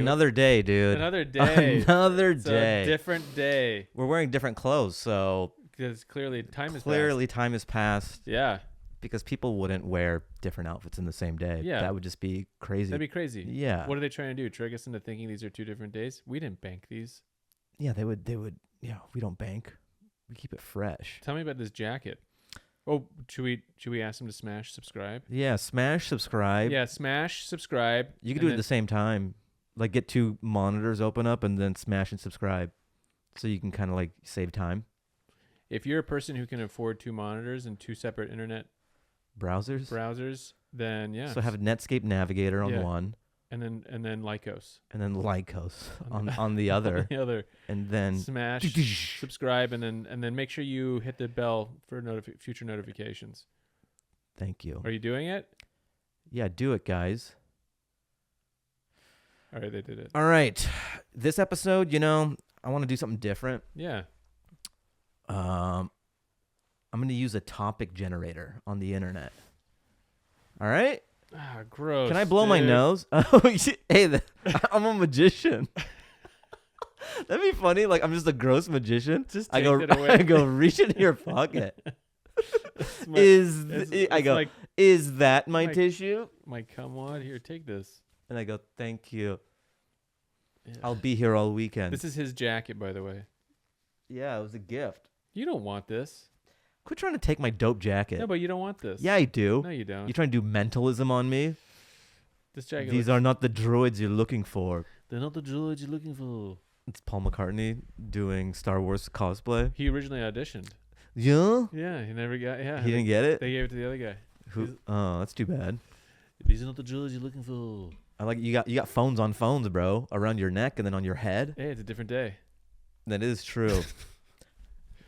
Another day, dude. Another day. Another It's day. a different day. We're wearing different clothes, so Because clearly time time has passed. Yeah. Because people wouldn't wear different outfits in the same day. Yeah. That would just be crazy. That'd be crazy. Yeah. What are they trying to do? Trick us into thinking these are 2 different days? We didn't bank these. Yeah, they would. Yeah, we don't bank. We keep it fresh. Tell me about this jacket. Oh, should we ask them to smash subscribe? Yeah, smash subscribe. Yeah, smash subscribe. You can do it at the same time. Like get 2 monitors open up and then smash and subscribe. So you can kind of like save time. If you're a person who can afford 2 monitors and 2 separate internet browsers, then yeah. So have a Netscape Navigator on Yeah. one. And then Lycos. And then Lycos on the other. On the other. And then Smash subscribe and then make sure you hit the bell for future notifications. Thank you. Are you doing it? Yeah, do it, guys. All right, they did it. All right. This episode, I want to do something different. Yeah. I'm going to use a topic generator on the internet. All right? Ah, gross. Can I blow my nose? Oh, hey, I'm a magician. That'd be funny. Like, I'm just a gross magician. Just I take it away. I go, reach in your pocket. Is that my tissue? My come on, here, take this. And I go, thank you. Yeah. I'll be here all weekend. This is his jacket, by the way. Yeah, it was a gift. You don't want this. Quit trying to take my dope jacket. No, but you don't want this. Yeah, I do. No, you don't. You trying to do mentalism on me? This jacket. These are not the droids you're looking for. They're not the droids you're looking for. It's Paul McCartney doing Star Wars cosplay. He originally auditioned. Yeah? Yeah, he never got. Yeah, He didn't get it? They gave it to the other guy. Who? Oh, that's too bad. These are not the droids you're looking for. I like you got phones on phones, bro, around your neck and then on your head. Hey, it's a different day. That is true.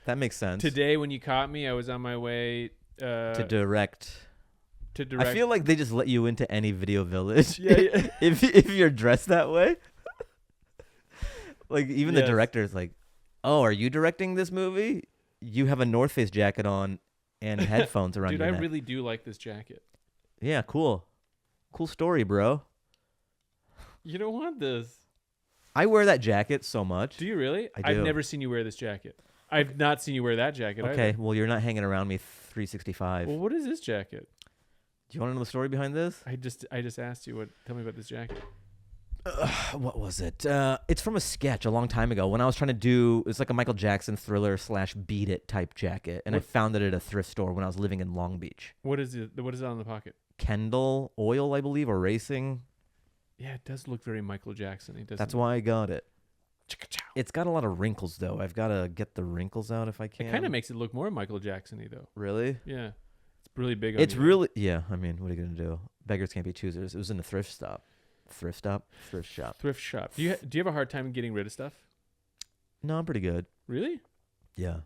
That makes sense. Today, when you caught me, I was on my way to direct. I feel like they just let you into any video village. Yeah. if you're dressed that way. Like even the director's like, "Oh, are you directing this movie? You have a North Face jacket on and headphones around your neck." Dude, I really do like this jacket. Yeah, cool. Cool story, bro. You don't want this. I wear that jacket so much. Do you really? I do. I've never seen you wear this jacket. I've not seen you wear that jacket Okay, either. well, you're not hanging around me 365. Well, what is this jacket? Do you want to know the story behind this? I just asked you. Tell me about this jacket. What was it? It's from a sketch a long time ago when I was trying to do, it's like a Michael Jackson Thriller / Beat It type jacket. And I found it at a thrift store when I was living in Long Beach. What is it? What is it on the pocket? Kendall Oil, I believe, or Racing. Yeah, it does look very Michael Jackson-y, doesn't That's it? why I got it. It's got a lot of wrinkles, though. I've got to get the wrinkles out if I can. It kind of makes it look more Michael Jackson-y, though. Really? Yeah. It's really big on It's you. really, yeah. I mean, what are you going to do? Beggars can't be choosers. It was in a thrift shop. Thrift shop? Thrift shop. Thrift shop. Do you have a hard time getting rid of stuff? No, I'm pretty good. Really? Yeah.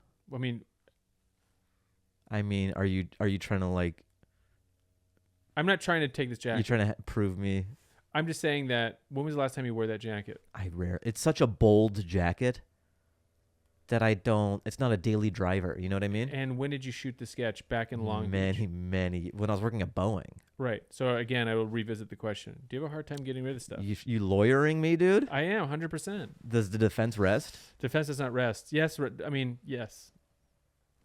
I mean, are you trying to like... I'm not trying to take this jacket. You're trying to prove me... I'm just saying that, when was the last time you wore that jacket? It's such a bold jacket that it's not a daily driver. You know what I mean? And when did you shoot the sketch? Back in Long Beach? Many. When I was working at Boeing. Right. So again, I will revisit the question. Do you have a hard time getting rid of stuff? You lawyering me, dude? I am, 100%. Does the defense rest? Defense does not rest. Yes. I mean, yes.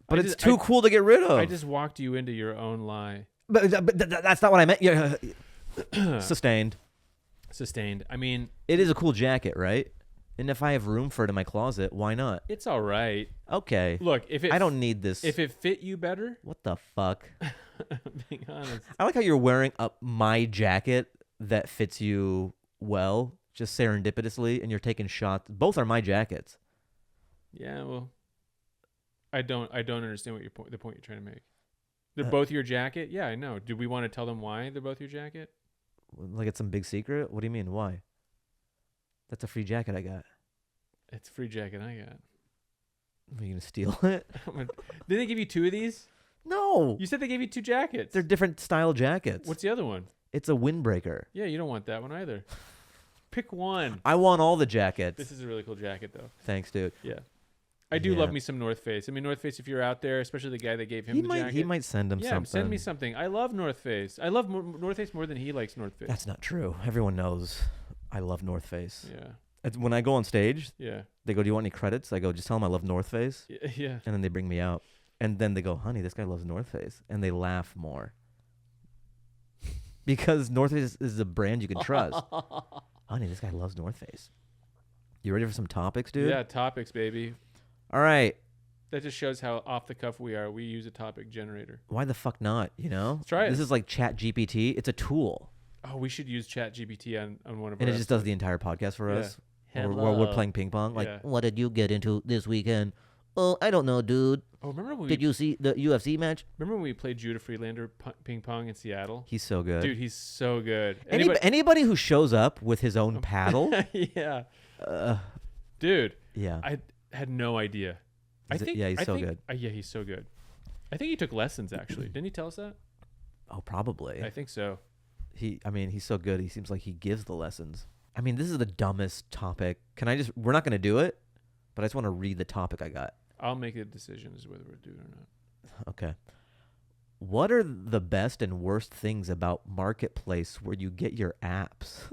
But it's too cool to get rid of. I just walked you into your own lie. But that's not what I meant. Yeah. Sustained. I mean, it is a cool jacket, right? And if I have room for it in my closet, why not? it's all right. Okay. Look, I don't need this. If it fit you better, What the fuck? being honest. I like how you're wearing my jacket that fits you well, just serendipitously, and you're taking shots. Both are my jackets. Yeah, well, I don't understand what the point you're trying to make. They're both your jacket? Yeah, I know. Do we want to tell them why they're both your jacket? Like it's some big secret? What do you mean? Why? That's a free jacket I got. It's a free jacket I got. Are you going to steal it? Did they give you 2 of these? No. You said they gave you 2 jackets. They're different style jackets. What's the other one? It's a windbreaker. Yeah, you don't want that one either. Pick one. I want all the jackets. This is a really cool jacket, though. Thanks, dude. Yeah. I do love me some North Face. I mean, North Face, if you're out there, especially the guy that gave him the jacket. He might send him something. Yeah, send me something. I love North Face. I love North Face more than he likes North Face. That's not true. Everyone knows I love North Face. Yeah. When I go on stage, Yeah. they go, "Do you want any credits?" I go, "Just tell them I love North Face." Yeah. And then they bring me out. And then they go, "Honey, this guy loves North Face." And they laugh more. Because North Face is a brand you can trust. Honey, this guy loves North Face. You ready for some topics, dude? Yeah, topics, baby. All right. That just shows how off the cuff we are. We use a topic generator. Why the fuck not, you know? Let's try it. This is like Chat GPT. It's a tool. Oh, we should use Chat GPT on one of our And it just does the entire podcast for us. Where we're playing ping pong. Like, what did you get into this weekend? Oh, I don't know, dude. Oh, remember when Did you see the UFC match? Remember when we played Judah Friedlander ping pong in Seattle? He's so good. Dude, he's so good. Anybody who shows up with his own paddle. Yeah. Dude. Yeah. I had no idea. He's so good. Yeah, he's so good. I think he took lessons, actually. Didn't he tell us that? Oh, probably. I think so. He's so good. He seems like he gives the lessons. I mean, this is the dumbest topic. We're not going to do it, but I just want to read the topic I got. I'll make a decision as to whether we're doing it or not. Okay. What are the best and worst things about Marketplace where you get your apps?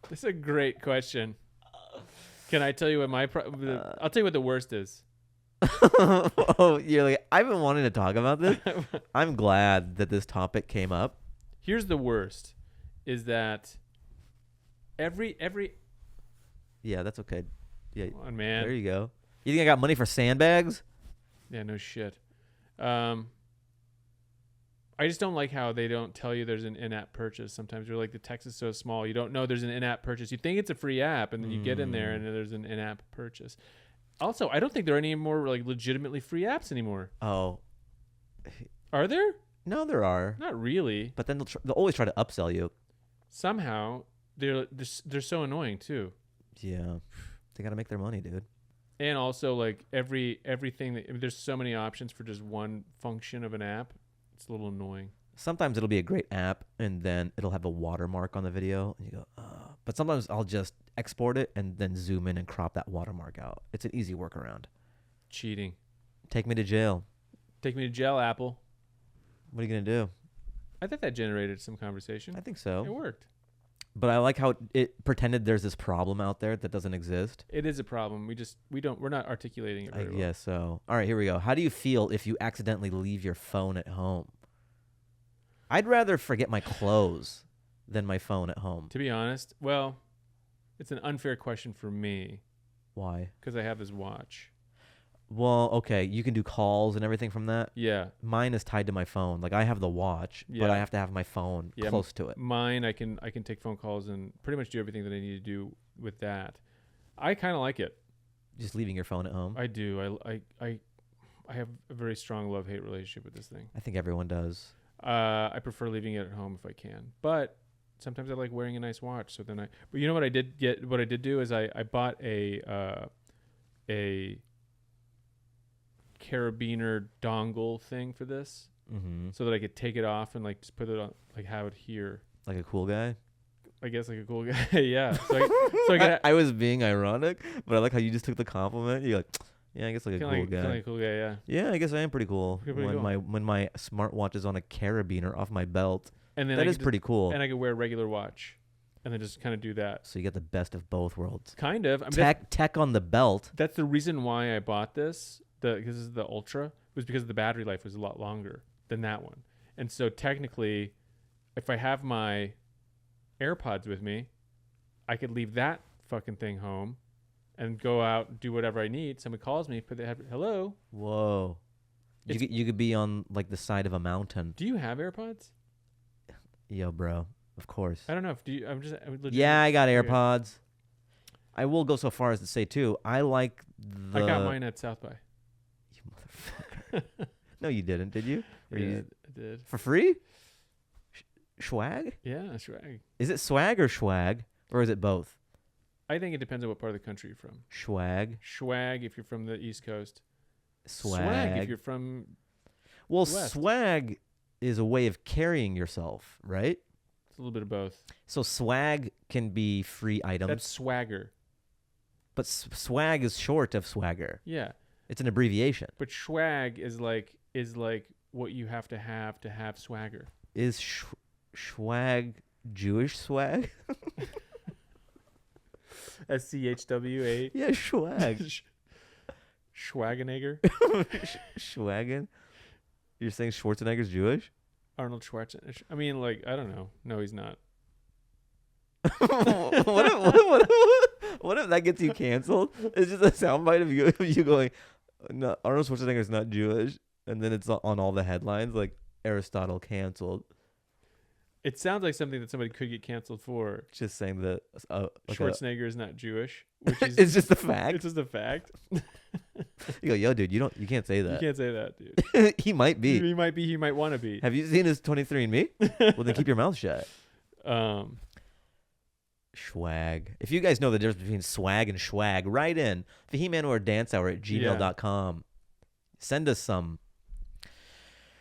This is a great question. Can I tell you what I'll tell you what the worst is. Oh, you're like, I've been wanting to talk about this. I'm glad that this topic came up. Here's the worst, is that every. Yeah, that's okay. Yeah, come on, man. There you go. You think I got money for sandbags? Yeah, no shit. I just don't like how they don't tell you there's an in-app purchase. Sometimes you're like, the text is so small, you don't know there's an in-app purchase. You think it's a free app, and then you get in there and there's an in-app purchase. Also, I don't think there are any more like legitimately free apps anymore. Oh, are there? No, there are. Not really. But then they'll always try to upsell you. Somehow they're so annoying too. Yeah, they gotta make their money, dude. And also, like everything there's so many options for just one function of an app. It's a little annoying. Sometimes it'll be a great app, and then it'll have a watermark on the video, and you go, But sometimes I'll just export it and then zoom in and crop that watermark out. It's an easy workaround. Cheating. Take me to jail. Take me to jail, Apple. What are you gonna do? I think that generated some conversation. I think so. It worked. But I like how it pretended there's this problem out there that doesn't exist. It is a problem. We're not articulating it very well. I guess so. All right, here we go. How do you feel if you accidentally leave your phone at home? I'd rather forget my clothes than my phone at home. To be honest, well, it's an unfair question for me. Why? Because I have this watch. Well, okay, you can do calls and everything from that. Yeah. Mine is tied to my phone. Like I have the watch, but I have to have my phone close to it. Mine, I can take phone calls and pretty much do everything that I need to do with that. I kind of like it. Just leaving your phone at home. I do. I have a very strong love-hate relationship with this thing. I think everyone does. I prefer leaving it at home if I can, but sometimes I like wearing a nice watch. So then but you know what I did get? What I did do is I bought a carabiner dongle thing for this, so that I could take it off and like just put it on, like have it here. Like a cool guy? I guess like a cool guy. Yeah. I was being ironic, but I like how you just took the compliment. You're like, yeah, I guess like a cool guy. Kind of like a cool guy, yeah. Yeah, I guess I am pretty cool. When my smartwatch is on a carabiner off my belt, and then that is pretty cool. And I could wear a regular watch, and then just kind of do that. So you get the best of both worlds. Kind of. Tech on the belt. That's the reason why I bought this. Because this is the Ultra, was because the battery life was a lot longer than that one. And so technically, if I have my AirPods with me, I could leave that fucking thing home and go out and do whatever I need. Somebody calls me, hello. Whoa. You could be on like the side of a mountain. Do you have AirPods? Yo, bro. Of course. I don't know. Yeah, I got AirPods. I will go so far as to say too, I like I got mine at South by. You motherfucker. No, you didn't, did you? I did. For free? SHWAG? Yeah, SHWAG. Is it swag or SHWAG? Or is it both? I think it depends on what part of the country you're from. SHWAG. SHWAG if you're from the East Coast. Swag if you're from West. Swag is a way of carrying yourself, right? It's a little bit of both. So swag can be free items. That's swagger. But swag is short of swagger. Yeah. It's an abbreviation. But SHWAG is like what you have to have swagger. Is SHWAG Jewish swag? SCHWA. Yeah, swag. Schwagenager. Schwagen. You're saying Schwarzenegger's Jewish? Arnold Schwarzenegger. I mean, like, I don't know. No, he's not. What if that gets you canceled? It's just a soundbite of you going, no, Arnold Schwarzenegger's not Jewish, and then it's on all the headlines like Aristotle canceled. It sounds like something that somebody could get canceled for. Just saying that like Schwarzenegger is not Jewish, which is it's just a fact. It's just a fact. You go, yo, dude, you can't say that. You can't say that, dude. He might be. He might be. He might want to be. Have you seen his 23andMe? Well, then keep your mouth shut. Swag. If you guys know the difference between swag and schwag, write in fahimanwardancehour@gmail.com. Send us some.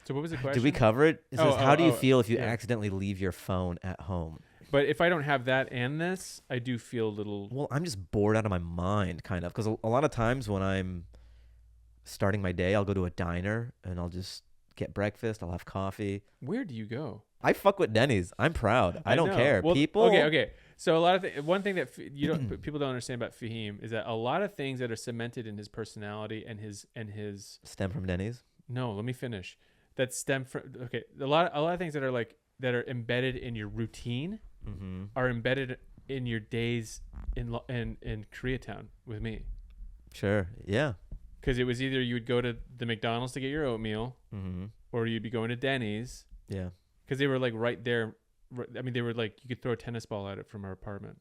So what was the question? Did we cover it? It says, how do you feel if you yeah. accidentally leave your phone at home? But if I don't have that and this, I do feel a little... Well, I'm just bored out of my mind, kind of. Because a lot of times when I'm starting my day, I'll go to a diner and I'll just get breakfast. I'll have coffee. Where do you go? I fuck with Denny's. I'm proud. I don't know. care. Well, People... Okay. So one thing that people don't understand about Fahim is that a lot of things that are cemented in his personality and his stem from Denny's? No, let me finish. That stem from a lot of things that are embedded in your routine are embedded in your days in Koreatown with me. Sure. Yeah. Because it was either you would go to the McDonald's to get your oatmeal, or you'd be going to Denny's. Yeah. Because they were like right there. I mean, they were like you could throw a tennis ball at it from our apartment.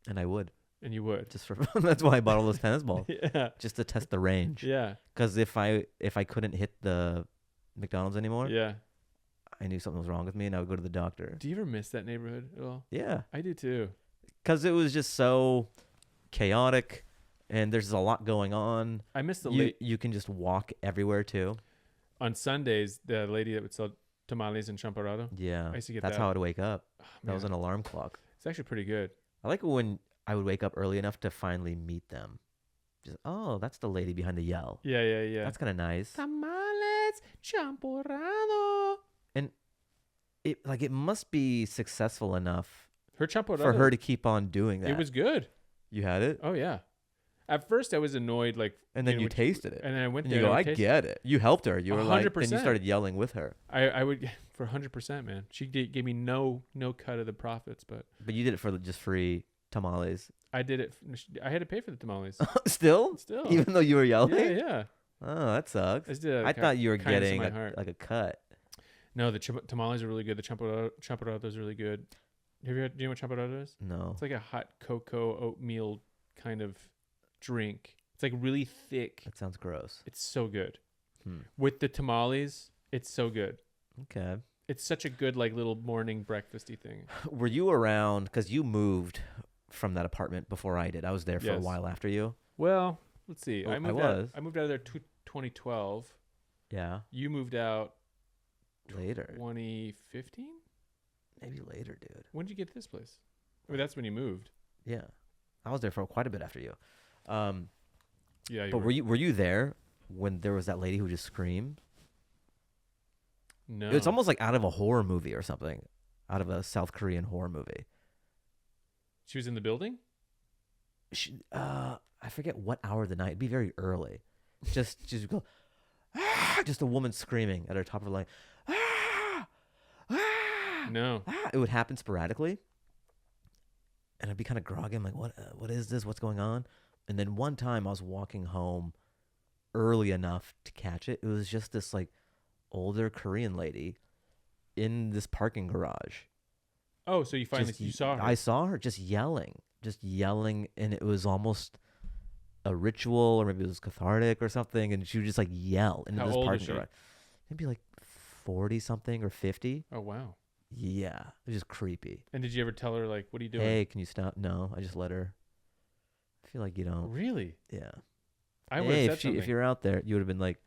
And I would. And you would. Just for that's why I bought all those tennis balls. Yeah. Just to test the range. Yeah. Because if I couldn't hit the McDonald's anymore, yeah, I knew something was wrong with me, and I would go to the doctor. Do you ever miss that neighborhood at all? Yeah, I do too. Because it was just so chaotic, and there's a lot going on. I miss the you can just walk everywhere too. On Sundays, the lady that would sell tamales and champorado. Yeah, I used to get that's that. how I'd wake up. Oh, that was an alarm clock. It's actually pretty good. I like it when I would wake up early enough to finally meet them. Just that's the lady behind the yell. Yeah. That's kind of nice. Tamales, champorado. And it must be successful enough her champorado for her to keep on doing that. It was good. You had it? Oh yeah. At first I was annoyed, and then you tasted it. And then I went and there. You go, I get it. You helped her. You were 100%. Then you started yelling with her. I would for 100%, man. She gave me no cut of the profits, but you did it for just free tamales. I did it. I had to pay for the tamales. Still, even though you were yelling. Yeah. Oh, that sucks. I thought you were getting like a cut. No, the tamales are really good. The champorado is really good. Do you know what champorado is? No. It's like a hot cocoa oatmeal kind of drink. It's like really thick. That sounds gross. It's so good. With the tamales, it's so good. Okay. It's such a good like little morning breakfasty thing. Were you around? Because you moved from that apartment before I did. I was there for a while after you. Well, let's see. Oh, I moved out of there 2012. Yeah. You moved out later. 2015? Maybe later, dude. When did you get this place? I mean, that's when you moved. Yeah. I was there for quite a bit after you. Yeah. But were you there when there was that lady who just screamed? No. It's almost like out of a horror movie or something. Out of a South Korean horror movie. She was in the building? I forget what hour of the night. It'd be very early. Just go, just a woman screaming at her top of her lungs. No. It would happen sporadically. And I'd be kind of groggy. I'm like, what is this? What's going on? And then one time I was walking home early enough to catch it. It was just this like older Korean lady in this parking garage. Oh, so you saw her? I saw her just yelling, and it was almost a ritual, or maybe it was cathartic or something. And she would just like yell into this parking garage. Maybe like 40 something or 50. Oh wow. Yeah, it was just creepy. And did you ever tell her like, "What are you doing?" Hey, can you stop? No, I just let her. I feel like you don't. Really? Yeah. I would have said something. If you're out there, you would have been like,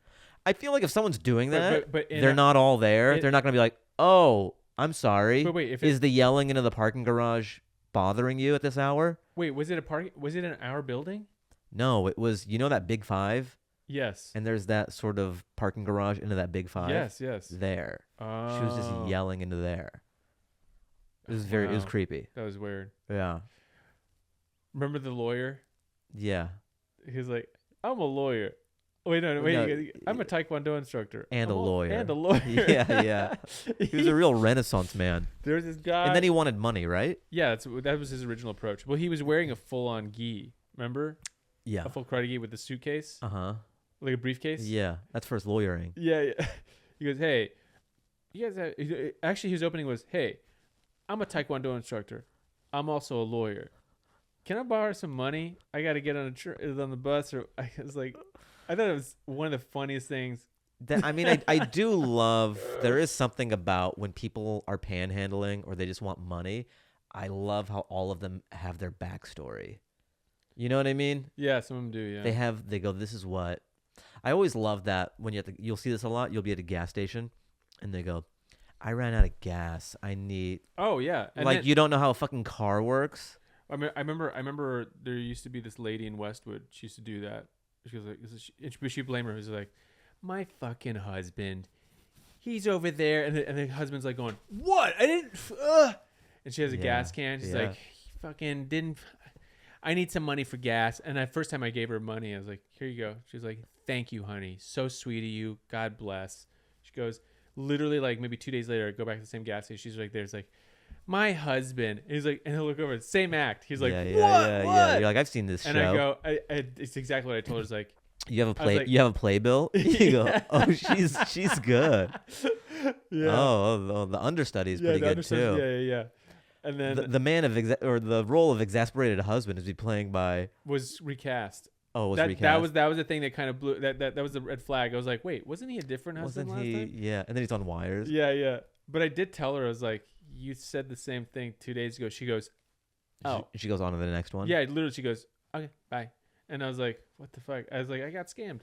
I feel like if someone's doing that, but they're not all there. They're not gonna be like, oh, I'm sorry. But wait, is the yelling into the parking garage bothering you at this hour? Wait, was it in our building? No, it was. You know that Big Five? Yes. And there's that sort of parking garage into that Big Five. Yes. There. Oh. She was just yelling into there. It was it was creepy. That was weird. Yeah. Remember the lawyer? Yeah. He was like, I'm a lawyer. Wait, no, I'm a Taekwondo instructor. And a lawyer. And a lawyer. Yeah. He was a real Renaissance man. There was this guy. And then he wanted money, right? Yeah, that was his original approach. Well, he was wearing a full-on gi. Remember? Yeah. A full karate gi with the suitcase. Uh-huh. Like a briefcase. Yeah. That's for his lawyering. Yeah. He goes, hey, you guys have... Actually, his opening was, hey, I'm a Taekwondo instructor. I'm also a lawyer. Can I borrow some money? I got to get on the bus. Or I was like... I thought it was one of the funniest things. I do love, there is something about when people are panhandling or they just want money. I love how all of them have their backstory. You know what I mean? Yeah, some of them do, yeah. They go, this is what. I always love that when you'll see this a lot. You'll be at a gas station and they go, I ran out of gas. I need. Oh, yeah. And like, you don't know how a fucking car works. I remember there used to be this lady in Westwood. She used to do that. She goes like, she blamed her. She's like, my fucking husband, he's over there, and the husband's like going, what? I didn't. And she has a gas can. She's like, he fucking didn't. I need some money for gas. And the first time I gave her money, I was like, here you go. She's like, thank you, honey. So sweet of you. God bless. She goes, literally like maybe 2 days later, I go back to the same gas station. She's like, there's like, my husband. And he's like, and he'll look over, same act. He's like, what? Yeah. You're like, I've seen this show. And I go, it's exactly what I told her. It's like, you have a playbill? You go, oh, she's good. Yeah. Oh, the understudy is pretty good too. Yeah. And then the man of the role of exasperated husband is be playing by was recast. Oh, it was recast. That was the thing that kind of blew that was the red flag. I was like, wait, wasn't he a different husband last time? Yeah, and then he's on Wires. Yeah. But I did tell her, I was like, you said the same thing 2 days ago. She goes, oh. She goes on to the next one. Yeah, literally, she goes, okay, bye. And I was like, what the fuck? I was like, I got scammed.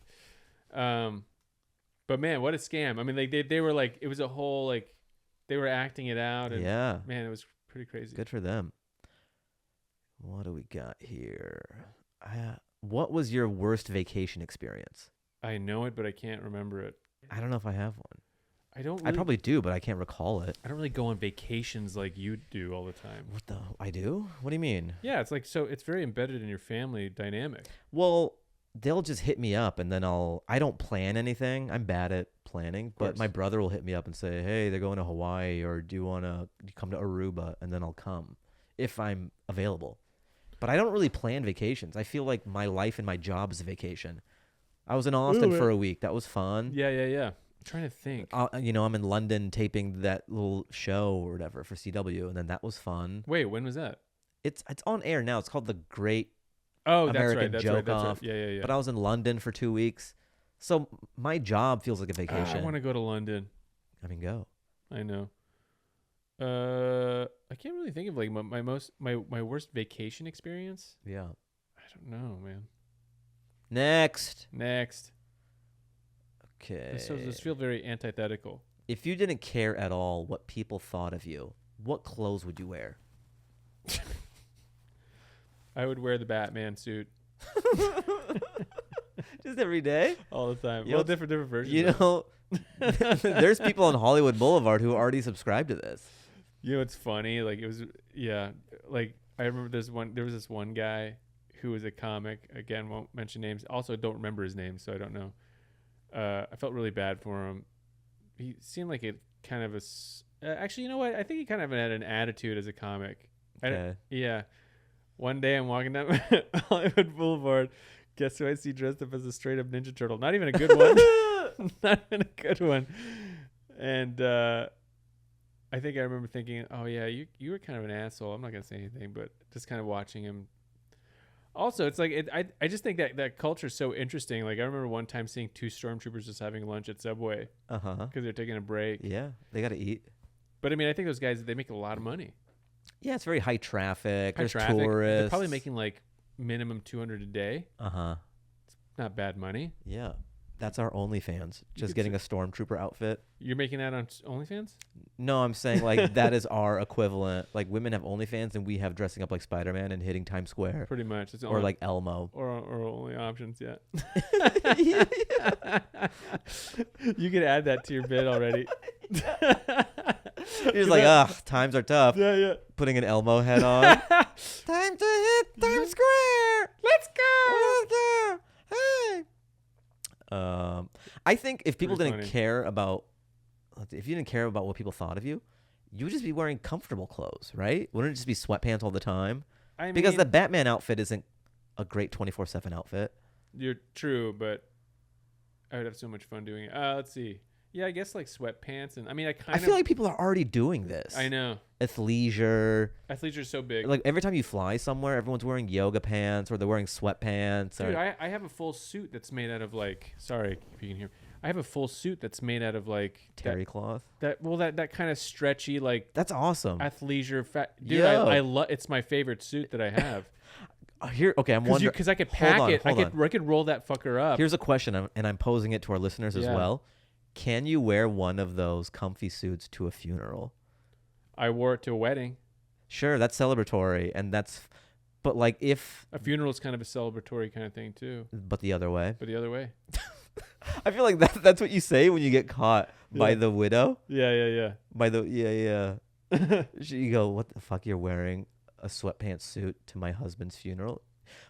But man, what a scam. I mean, like they were like, it was a whole, like, they were acting it out. And yeah. Man, it was pretty crazy. Good for them. What do we got here? What was your worst vacation experience? I know it, but I can't remember it. I don't know if I have one. I probably do, but I can't recall it. I don't really go on vacations like you do all the time. I do? What do you mean? Yeah, it's like, so it's very embedded in your family dynamic. Well, they'll just hit me up and then I don't plan anything. I'm bad at planning, but my brother will hit me up and say, hey, they're going to Hawaii, or do you want to come to Aruba? And then I'll come if I'm available. But I don't really plan vacations. I feel like my life and my job is a vacation. I was in Austin for a week. That was fun. Yeah. I'm trying to think. I'm in London taping that little show or whatever for CW, and then that was fun. Wait, when was that? It's on air now. It's called The Great American Joke Off. Yeah. But I was in London for 2 weeks, so my job feels like a vacation. I want to go to London. I mean, go. I know. I can't really think of like my worst vacation experience. Yeah. I don't know, man. Next. Okay. This feels very antithetical. If you didn't care at all what people thought of you, what clothes would you wear? I would wear the Batman suit. Just every day? All the time. Well, different versions. You know, there's people on Hollywood Boulevard who already subscribe to this. You know, it's funny. Like, it was, yeah. Like, I remember there was this one guy who was a comic. Again, won't mention names. Also, don't remember his name, so I don't know. I felt really bad for him. He seemed like a kind of actually, you know what? I think he kind of had an attitude as a comic. Okay. Yeah. One day I'm walking down Hollywood Boulevard. Guess who I see dressed up as a straight up Ninja Turtle? Not even a good one. Not even a good one. And I think I remember thinking, oh yeah, you were kind of an asshole. I'm not gonna say anything, but just kind of watching him. Also, it's like I just think that culture is so interesting. Like, I remember one time seeing 2 stormtroopers just having lunch at Subway because they're taking a break. Yeah, they got to eat. But I mean, I think those guys, they make a lot of money. Yeah, it's very high traffic. There's tourists. They're probably making like minimum $200 a day. It's not bad money. Yeah, that's our OnlyFans. Just getting a stormtrooper outfit. You're making that on OnlyFans? No, I'm saying like that is our equivalent. Like, women have OnlyFans and we have dressing up like Spider-Man and hitting Times Square. Pretty much. It's or like Elmo. Or only options, yeah. You could add that to your bid already. You're just like, ugh, times are tough. Yeah. Putting an Elmo head on. Time to hit Times Square. Let's go. Hey. I think if people Pretty didn't funny. care about, if you didn't care about what people thought of you, you would just be wearing comfortable clothes, right? Wouldn't it just be sweatpants all the time? Because the Batman outfit isn't a great 24/7 outfit. You're true, but I would have so much fun doing it. Let's see. Yeah, I guess like sweatpants, and I mean, I feel like people are already doing this. I know. Athleisure. Athleisure's so big. Like every time you fly somewhere, everyone's wearing yoga pants or they're wearing sweatpants. Dude, I have a full suit that's made out of like. Sorry if you can hear. I have a full suit that's made out of like terry cloth. That kind of stretchy like. That's awesome. Athleisure dude. I love. It's my favorite suit that I have. Here, okay, I'm wondering because I could pack it. I could roll that fucker up. Here's a question, and I'm posing it to our listeners as well. Can you wear one of those comfy suits to a funeral? I wore it to a wedding. Sure, that's celebratory, and but like if a funeral is kind of a celebratory kind of thing too. But the other way. I feel like that's what you say when you get caught by the widow. Yeah. By the you go, what the fuck? You're wearing a sweatpants suit to my husband's funeral?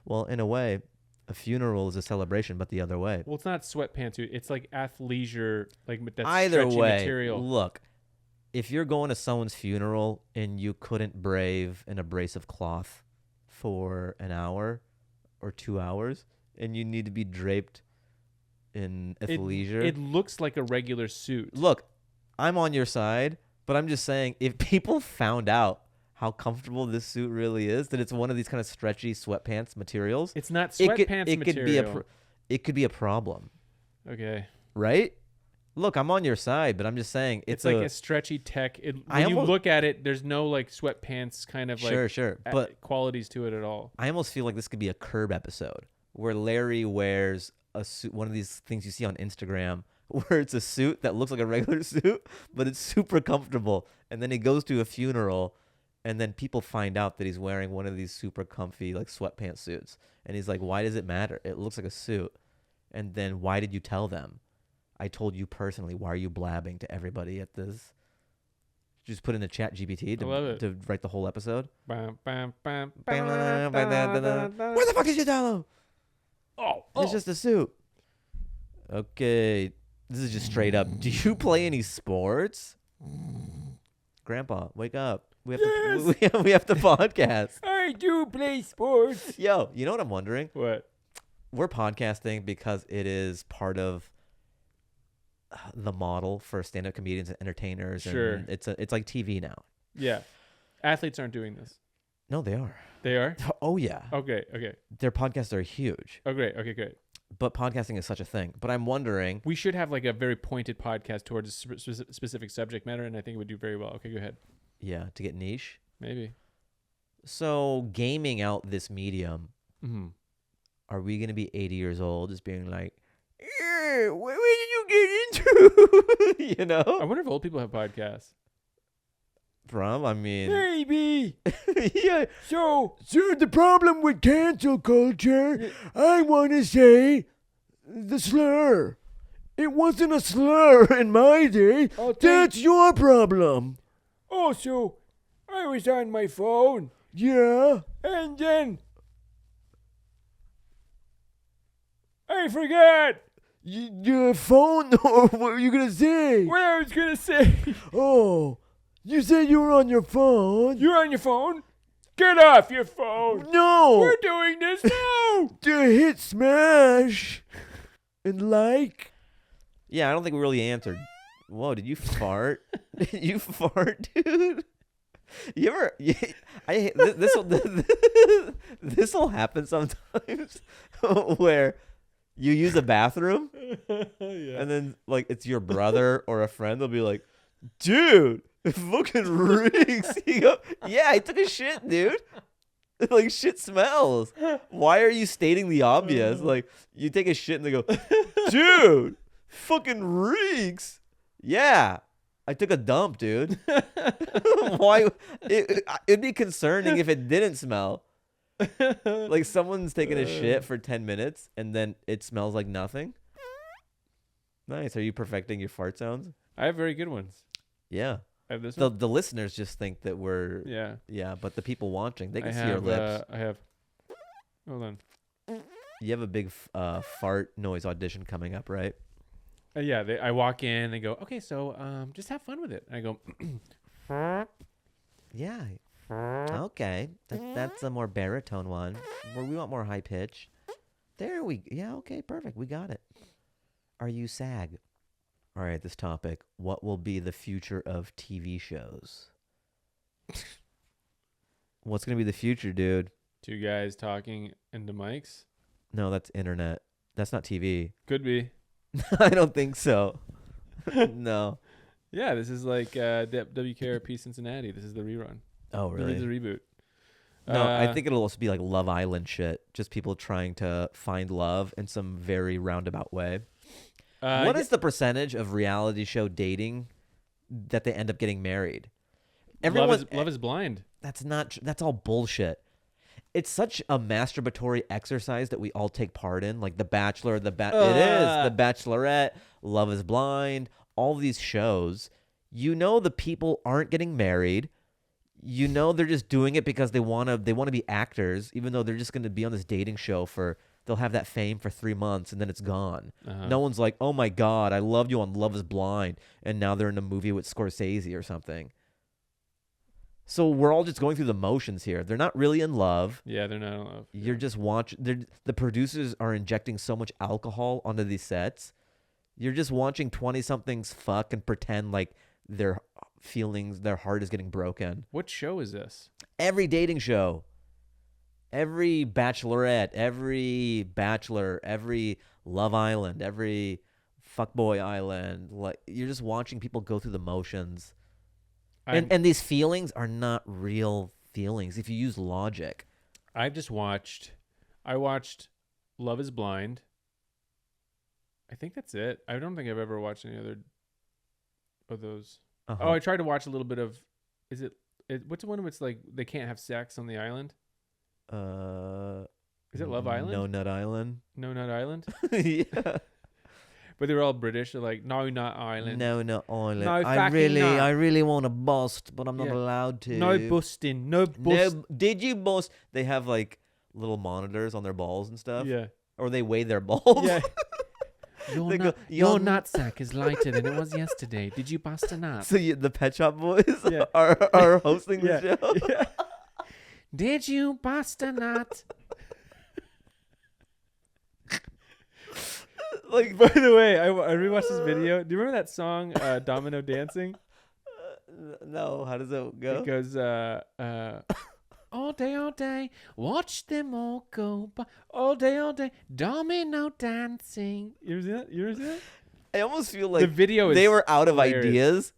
Well, in a way, a funeral is a celebration, but the other way. Well, it's not sweatpants suit. It's like athleisure, like that's either stretchy way, material. Look, if you're going to someone's funeral and you couldn't brave an abrasive cloth for an hour or 2 hours, and you need to be draped in athleisure, it looks like a regular suit. Look, I'm on your side, but I'm just saying, if people found out how comfortable this suit really is, that it's one of these kind of stretchy sweatpants materials. It's not sweatpants material. It could be a problem. Okay. Right? Look, I'm on your side, but I'm just saying it's like a stretchy tech. When you look at it, there's no like sweatpants kind of like but qualities to it at all. I almost feel like this could be a Curb episode where Larry wears a suit, one of these things you see on Instagram, where it's a suit that looks like a regular suit, but it's super comfortable. And then he goes to a funeral, and then people find out that he's wearing one of these super comfy like sweatpants suits. And he's like, why does it matter? It looks like a suit. And then why did you tell them? I told you personally. Why are you blabbing to everybody at this? Just put in the chat GPT to write the whole episode. Where the fuck did you tell him? It's just a suit. Okay. This is just straight up. Do you play any sports? Grandpa, wake up. We have to podcast. I do play sports. Yo, you know what I'm wondering? What? We're podcasting because it is part of the model for stand-up comedians and entertainers. Sure. And it's like TV now. Yeah. Athletes aren't doing this. No, they are. They are? Oh, yeah. Okay. Their podcasts are huge. Oh, great. Okay, great. But podcasting is such a thing. But I'm wondering. We should have like a very pointed podcast towards a specific subject matter, and I think it would do very well. Okay, go ahead. Yeah, to get niche. Maybe. So gaming out this medium, are we going to be 80 years old just being like, where did you get into? You know? I wonder if old people have podcasts. I mean, maybe. Yeah. So the problem with cancel culture, I want to say the slur. It wasn't a slur in my day. That's your problem. Oh, so I was on my phone. Yeah. And then I forgot. Your phone, or what were you going to say? What I was going to say. Oh. You said you were on your phone. You're on your phone? Get off your phone. No. We're doing this now. To hit smash and like. Yeah, I don't think we really answered. Whoa, did you fart? You fart, dude? You ever? This will happen sometimes where you use a bathroom and then like it's your brother or a friend. They'll be like, dude. It fucking reeks. You go, yeah, I took a shit, dude. Like, shit smells. Why are you stating the obvious? Like, you take a shit and they go, dude, fucking reeks. Yeah, I took a dump, dude. Why? It'd be concerning if it didn't smell. Like, someone's taking a shit for 10 minutes and then it smells like nothing. Nice. Are you perfecting your fart sounds? I have very good ones. Yeah. I have this The one. the listeners just think that we're Yeah. but the people watching, they can I see have, your lips. I have. Hold on. You have a big fart noise audition coming up, right? Yeah. I walk in. They go, okay, so just have fun with it. And I go. Yeah. Okay. That's a more baritone one. We want more high pitch. Yeah, okay, perfect. We got it. Are you SAG? All right, this topic. What will be the future of TV shows? What's going to be the future, dude? Two guys talking into mics. No, that's internet. That's not TV. Could be. I don't think so. No. Yeah, this is like WKRP Cincinnati. This is the rerun. Oh, really? The reboot. No, I think it'll also be like Love Island shit. Just people trying to find love in some very roundabout way. What is the percentage of reality show dating that they end up getting married? Love is Blind. That's all bullshit. It's such a masturbatory exercise that we all take part in, like The Bachelor, it is The Bachelorette, Love is Blind, all these shows. You know the people aren't getting married. You know they're just doing it because they want to be actors, even though they're just going to be on this dating show they'll have that fame for 3 months and then it's gone. Uh-huh. No one's like, "Oh my God, I loved you on Love is Blind," and now they're in a movie with Scorsese or something. So we're all just going through the motions here. They're not really in love. Yeah, they're not in love. You're just watching. The producers are injecting so much alcohol onto these sets. You're just watching 20-somethings fuck and pretend like their heart is getting broken. What show is this? Every dating show, every Bachelorette, every Bachelor, every Love Island, every Fuckboy Island. Like, you're just watching people go through the motions. And these feelings are not real feelings if you use logic. I watched Love is Blind. I think that's it. I don't think I've ever watched any other of those. Uh-huh. Oh, I tried to watch a little bit of, what's the one where it's like they can't have sex on the island? Is it Love Island? No Nut Island. No Nut Island? Yeah. But they were all British. They're like, No Nut Island. No Nut Island. No I fucking nut. I really want to bust, but I'm not allowed to. No busting. No bust. No, did you bust? They have like little monitors on their balls and stuff. Yeah. Or they weigh their balls. Yeah. Your nutsack is lighter than it was yesterday. Did you bust a nut? So the Pet Shop Boys are hosting the show. Yeah. Did you bust a nut? Like, by the way, I rewatched this video. Do you remember that song, Domino Dancing? No, how does it go? It goes, all day, watch them all go by. All day, domino dancing. You ever see that? I almost feel like the video is they were out of hilarious. ideas.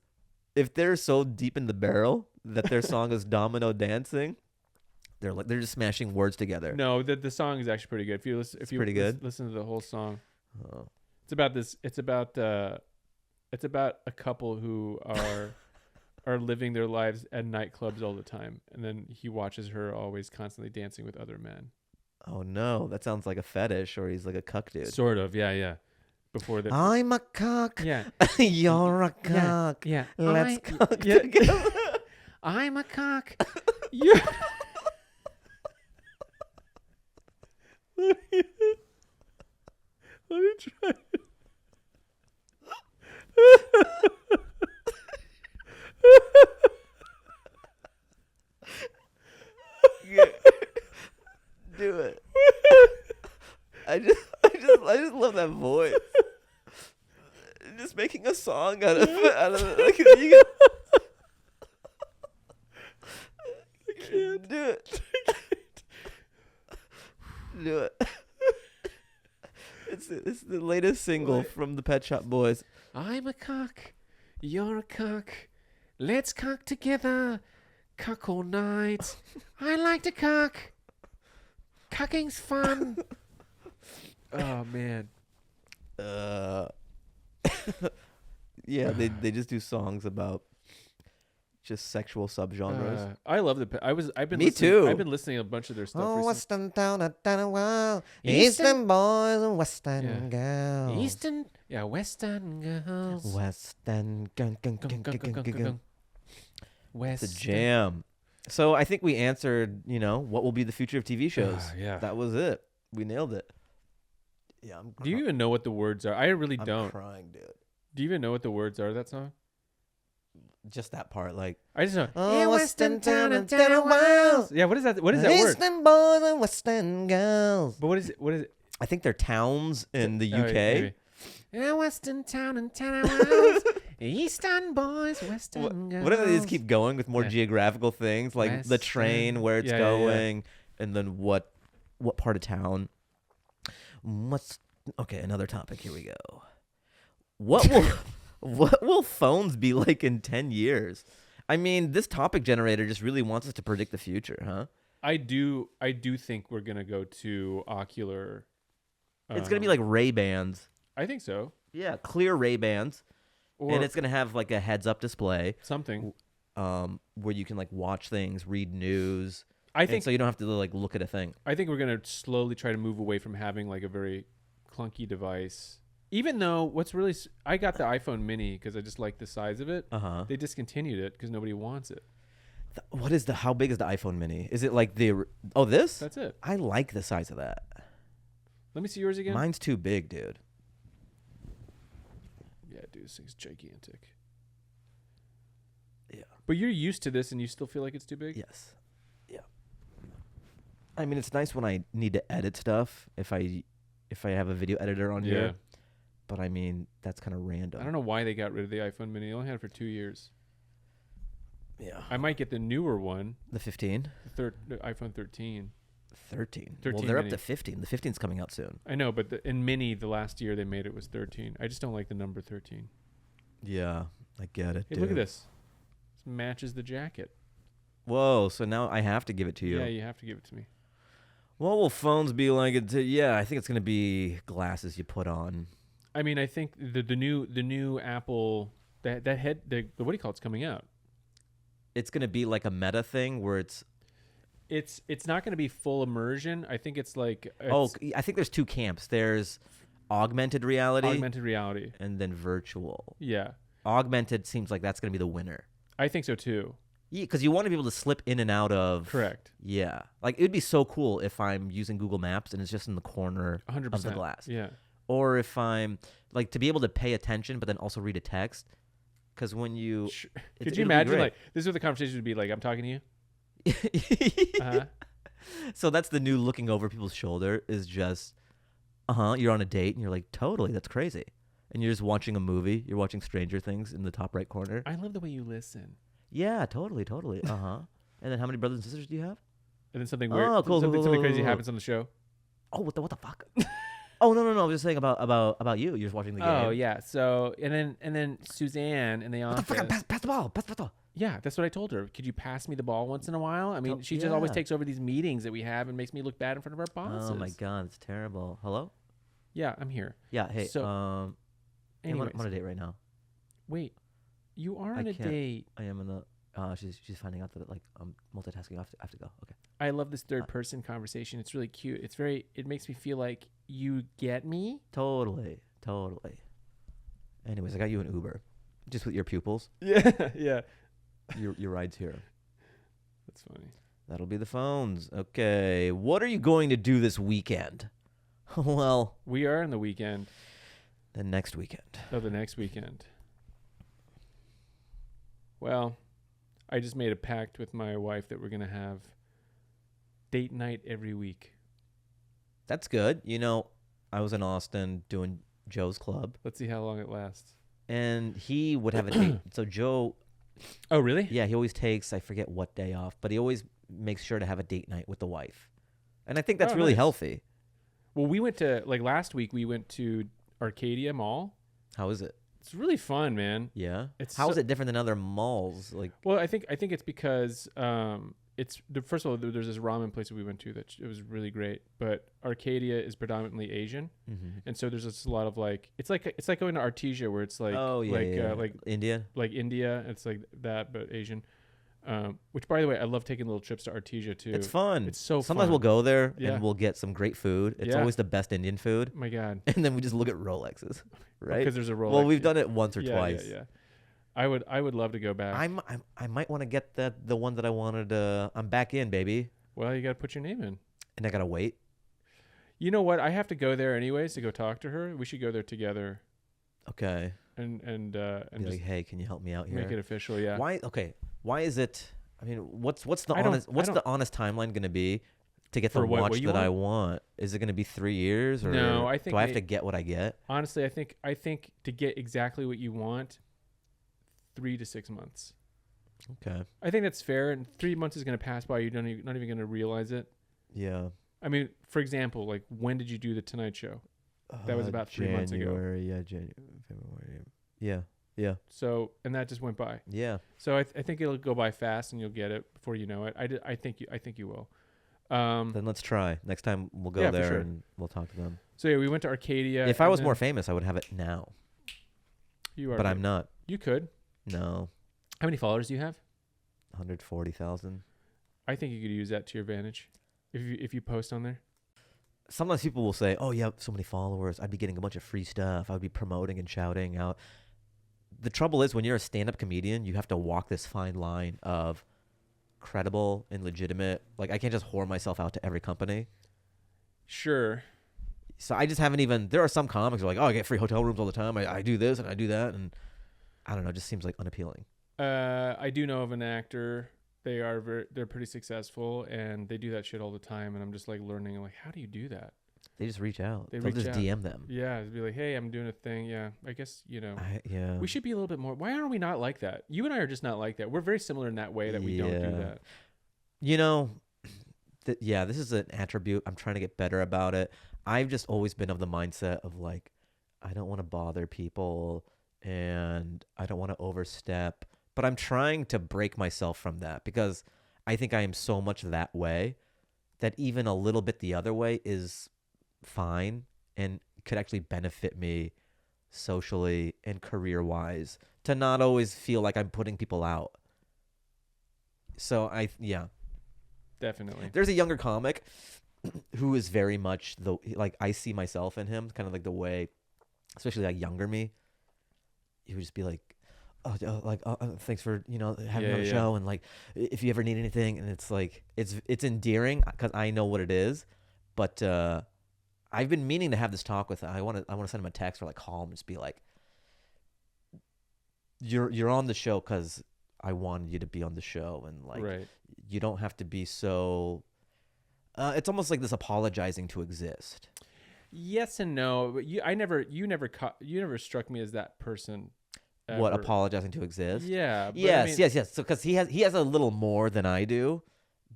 If they're so deep in the barrel that their song is Domino Dancing, they're just smashing words together. No, the song is actually pretty good. If you listen to the whole song. Oh. It's about a couple who are living their lives at nightclubs all the time, and then he watches her always constantly dancing with other men. Oh no, that sounds like a fetish, or he's like a cuck dude. Sort of, yeah. Before that, I'm a cock. yeah, You're a cock. yeah. Let's cock together. I'm a cock. You. Let me try. Yeah. Do it. I just love that voice. Just making a song out of like, you can, do it. Do it. It's the latest single from the Pet Shop Boys. I'm a cock. You're a cock. Let's cock together. Cock all night. I like to cock. Cucking's fun. Oh man. Yeah, they just do songs about just sexual subgenres. I love I've been Me listening, too. I've been listening to a bunch of their stuff. Oh, recently. Western town, wow. Eastern- Eastern boys and Western Yeah. girls. Western girls. Western gung. West. It's a jam. So I think we answered, what will be the future of TV shows. Yeah. That was it. We nailed it. Yeah. Do you even know what the words are? I really I'm don't. crying, dude. Do you even know what the words are of that song? Just that part, like. I just know. Oh, Western town and town of Wales. Yeah, what is that? What is that word? Eastern boys and Western girls. But what is it? What is it? I think they're towns in the Oh, UK. maybe. Yeah, Western town and town of Wales. Eastern boys, Western girls. What if they just keep going with more Yeah. geographical things, like the train, where it's Yeah, yeah, yeah. going, and then what part of town? Okay, another topic. Here we go. What will phones be like in 10 years? I mean, this topic generator just really wants us to predict the future, huh? I do think we're gonna go to ocular. It's gonna be like Ray-Bans. I think so. Yeah, clear Ray-Bans, Or and it's gonna have like a heads-up display, something. where you can like watch things, read news. I think so you don't have to like look at a thing. I think we're gonna slowly try to move away from having like a very clunky device. Even though I got the iPhone Mini because I just like the size of it. They discontinued it because nobody wants it. How big is the iPhone Mini? Is it like this? That's it. I like the size of that. Let me see yours again. Mine's too big, dude. Yeah, dude, this thing's gigantic. Yeah. But you're used to this and you still feel like it's too big? Yes. Yeah. I mean, it's nice when I need to edit stuff if I have a video editor on here. But I mean, that's kind of random. I don't know why they got rid of the iPhone Mini. I only had it for 2 years. Yeah. I might get the newer one, The 15? the iPhone 13. 13. 13 Well, they're mini. up to 15. The 15's coming out soon. I know, but in Mini, the last year they made it was 13. I just don't like the number 13. Yeah, I get it, Hey, dude. look at this. This matches the jacket. Whoa, so now I have to give it to you. Yeah, you have to give it to me. What will phones be like? Yeah, I think it's going to be glasses you put on. I mean, I think the new Apple that head the what do you call it's coming out. It's going to be like a meta thing where it's not going to be full immersion. I think it's like I think there's two camps. There's augmented reality and then virtual. Yeah. Augmented seems like that's going to be the winner. I think so too. Yeah, because you want to be able to slip in and out of. Correct. Yeah. Like, it would be so cool if I'm using Google Maps and it's just in the corner 100%. of the glass. Yeah. Or if I'm, like, to be able to pay attention but then also read a text. Because when you... Could you imagine, like, this is what the conversation would be like, I'm talking to you? So that's the new looking over people's shoulder is just, you're on a date and you're like, totally, that's crazy. And you're just watching a movie. You're watching Stranger Things in the top right corner. I love the way you listen. Yeah, totally. And then how many brothers and sisters do you have? And then something weird, cool, something crazy cool. happens on the show. Oh, what the fuck? Oh, no. I was just saying about you. You're just watching the game. Oh, yeah. So, and then Suzanne in the office. What the fuck? Pass the ball. Yeah, that's what I told her. Could you pass me the ball once in a while? I mean, she just always takes over these meetings that we have and makes me look bad in front of our bosses. Oh, my God. It's terrible. Hello? Yeah, I'm here. Yeah, hey. So, I'm anyways. on a date right now. Wait, you are on a can't. date. I am in the... she's finding out that, like, I'm multitasking. I have to go. Okay. I love this third person conversation. It's really cute. It makes me feel like you get me. Totally. Anyways, I got you an Uber. Just with your pupils. Yeah, yeah. Your ride's here. That's funny. That'll be the phones. Okay. What are you going to do this weekend? Well, we are in the weekend. The next weekend. Oh, the next weekend. Well, I just made a pact with my wife that we're going to have date night every week. That's good. You know, I was in Austin doing Joe's club. Let's see how long it lasts. And he would have a date. So Joe... Oh, really? Yeah, he always takes, I forget what day off, but he always makes sure to have a date night with the wife. And I think that's really nice. healthy. Well, we went to, like last week, we went to Arcadia Mall. How is it? It's really fun, man. Yeah? It's How is it different than other malls? Like, well, I think it's because first of all, there's this ramen place that we went to that it was really great, but Arcadia is predominantly Asian, and so there's just a lot of like it's like going to Artesia where it's like like India, like India. It's like that, but Asian. Which, by the way, I love taking little trips to Artesia too. it's fun. It's so Sometimes fun. we'll go there Yeah. and we'll get some great food. It's Yeah. always the best Indian food. Oh my God. And then we just look at Rolexes, right? Because there's a Rolex. Well, we've done it once or twice. Yeah. I would love to go back. I might want to get the one that I wanted. I'm back in, baby, Well, you got to put your name in. and I gotta wait. You know what? I have to go there anyways to go talk to her. We should go there together Okay. and Be just like, hey, can you help me out here? make it official. Yeah. Why? Okay. Why is it? I mean, what's the I don't- honest I what's don't- the honest timeline gonna be to get the For what watch you that I want? Is it gonna be 3 years or No, I think do I have they- to get what I get? Honestly, I think to get exactly what you want, 3 to 6 months. Okay. I think that's fair. And 3 months is going to pass by. You're not even going to realize it. Yeah. I mean, for example, like when did you do the Tonight Show? That was about 3 months ago. Yeah, January, February. Yeah. Yeah. So, and that just went by. Yeah. So I think it'll go by fast, and you'll get it before you know it. I think you will. Then let's try. Next time we'll go Yeah, for there sure. and we'll talk to them. So yeah, we went to Arcadia. If I and was then- more famous, I would have it now. you are, But I'm not. You could. No. How many followers do you have? 140,000. I think you could use that to your advantage if you post on there. Sometimes people will say, "Oh, you have so many followers. I'd be getting a bunch of free stuff. I would be promoting and shouting out." The trouble is, when you're a stand-up comedian, you have to walk this fine line of credible and legitimate. Like, I can't just whore myself out to every company. Sure. So I just haven't even. There are some comics who are like, "Oh, I get free hotel rooms all the time. I do this and I do that," and I don't know. It just seems like unappealing. I do know of an actor. They're pretty successful, and they do that shit all the time. And I'm just like learning, like, how do you do that? They just reach out. They They'll reach just out. DM them. Yeah, it'd be like, hey, I'm doing a thing. Yeah, I guess Yeah. we should be a little bit more. Why aren't we not like that? You and I are just not like that. We're very similar in that way that we don't do Yeah. that. You know, this is an attribute. I'm trying to get better about it. I've just always been of the mindset of like, I don't want to bother people and I don't want to overstep. But I'm trying to break myself from that because I think I am so much that way that even a little bit the other way is fine and could actually benefit me socially and career-wise to not always feel like I'm putting people out. So Definitely. there's a younger comic who is very much like I see myself in him, kind of like the way, especially like younger me. He would just be like, thanks for having me on the show, and like if you ever need anything, and it's like it's endearing because I know what it is, but I've been meaning to have this talk with him. I want to send him a text or like call him and just be like, you're on the show because I wanted you to be on the show, and like Right. you don't have to be so. It's almost like this apologizing to exist. Yes and no, but you never struck me as that person. What, ever. apologizing to exist? Yeah. But Yes, I mean, yes. So because he has a little more than I do,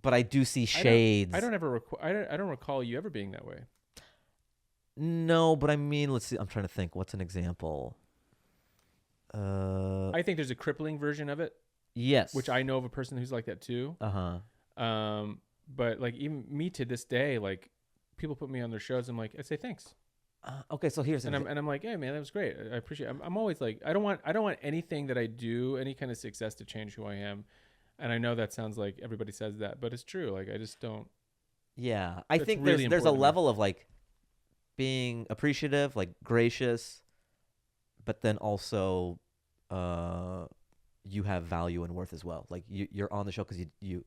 but I do see shades. I don't recall you ever being that way. No, but I mean, let's see. I'm trying to think. What's an example? I think there's a crippling version of it, Yes. which I know of a person who's like that too. But like even me to this day, like people put me on their shows, I'm like, I say thanks. Okay, so here's And I'm like, hey man, that was great. I appreciate it. I'm always like, I don't want anything that I do, any kind of success to change who I am. And I know that sounds like everybody says that, but it's true. Like I just don't. Yeah, I That's think really there's a important. level of like being appreciative, like gracious, but then also you have value and worth as well. Like you're on the show because you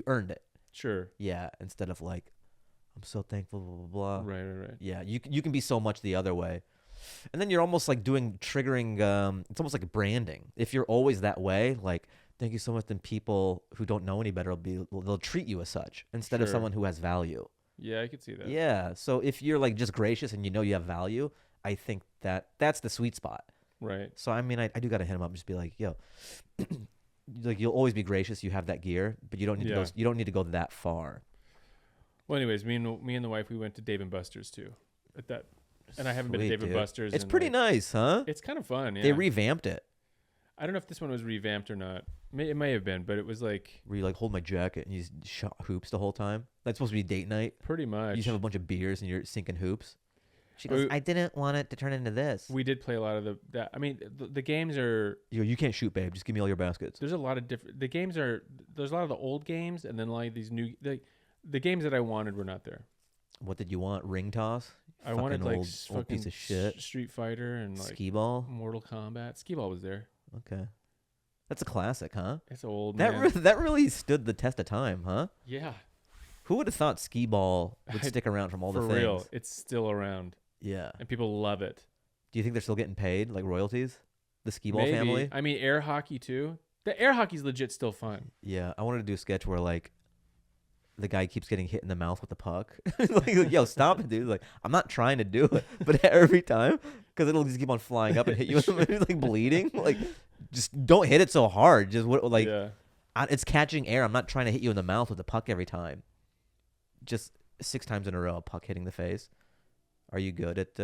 earned it. Sure. Yeah, instead of like, I'm so thankful, blah, blah, blah. Right. Yeah, you can be so much the other way. And then you're almost like triggering, it's almost like branding. If you're always that way, like, thank you so much, then people who don't know any better they'll treat you as such instead of Sure. someone who has value. Yeah, I could see that. Yeah, so if you're like just gracious and you have value, I think that's the sweet spot. Right. So, I mean, I do got to hit him up and just be like, yo, like you'll always be gracious. You have that gear, but you don't need to go. You don't need to go that far. Well, anyways, me and the wife, we went to Dave and Buster's too. At that, and I haven't been to Sweet, Dave and dude. Buster's. It's in, pretty like, nice, huh? It's kind of fun. Yeah. They revamped it. I don't know if this one was revamped or not. It may have been, but it was like Where you like hold my jacket and you just shot hoops the whole time. That's supposed to be date night. pretty much. You just have a bunch of beers and you're sinking hoops. She goes, We- I didn't want it to turn into this. We did play a lot of that. I mean, the games are. You can't shoot, babe. Just give me all your baskets. There's a lot of different. The games are. There's a lot of the old games, and then like these new. The games that I wanted were not there. What did you want? Ring toss? I wanted Fucking like old piece of shit. Street Fighter and like Skee-ball? Mortal Kombat. Skee-ball was there. Okay. That's a classic, huh? It's old, That man. that really stood the test of time, huh? Yeah. Who would have thought skee-ball would stick around from all the For things? real. It's still around. Yeah. And people love it. Do you think they're still getting paid, like royalties? The skee-ball Maybe. family? I mean, air hockey, too. The air hockey's legit still fun. Yeah. I wanted to do a sketch where, like, the guy keeps getting hit in the mouth with the puck. Like, yo, stop it, dude. Like, I'm not trying to do it. But every time, because it'll just keep on flying up and hit you, like, bleeding. Like, just don't hit it so hard. Just, like, Yeah. it's catching air. I'm not trying to hit you in the mouth with the puck every time. Just 6 times in a row, a puck hitting the face. Are you good at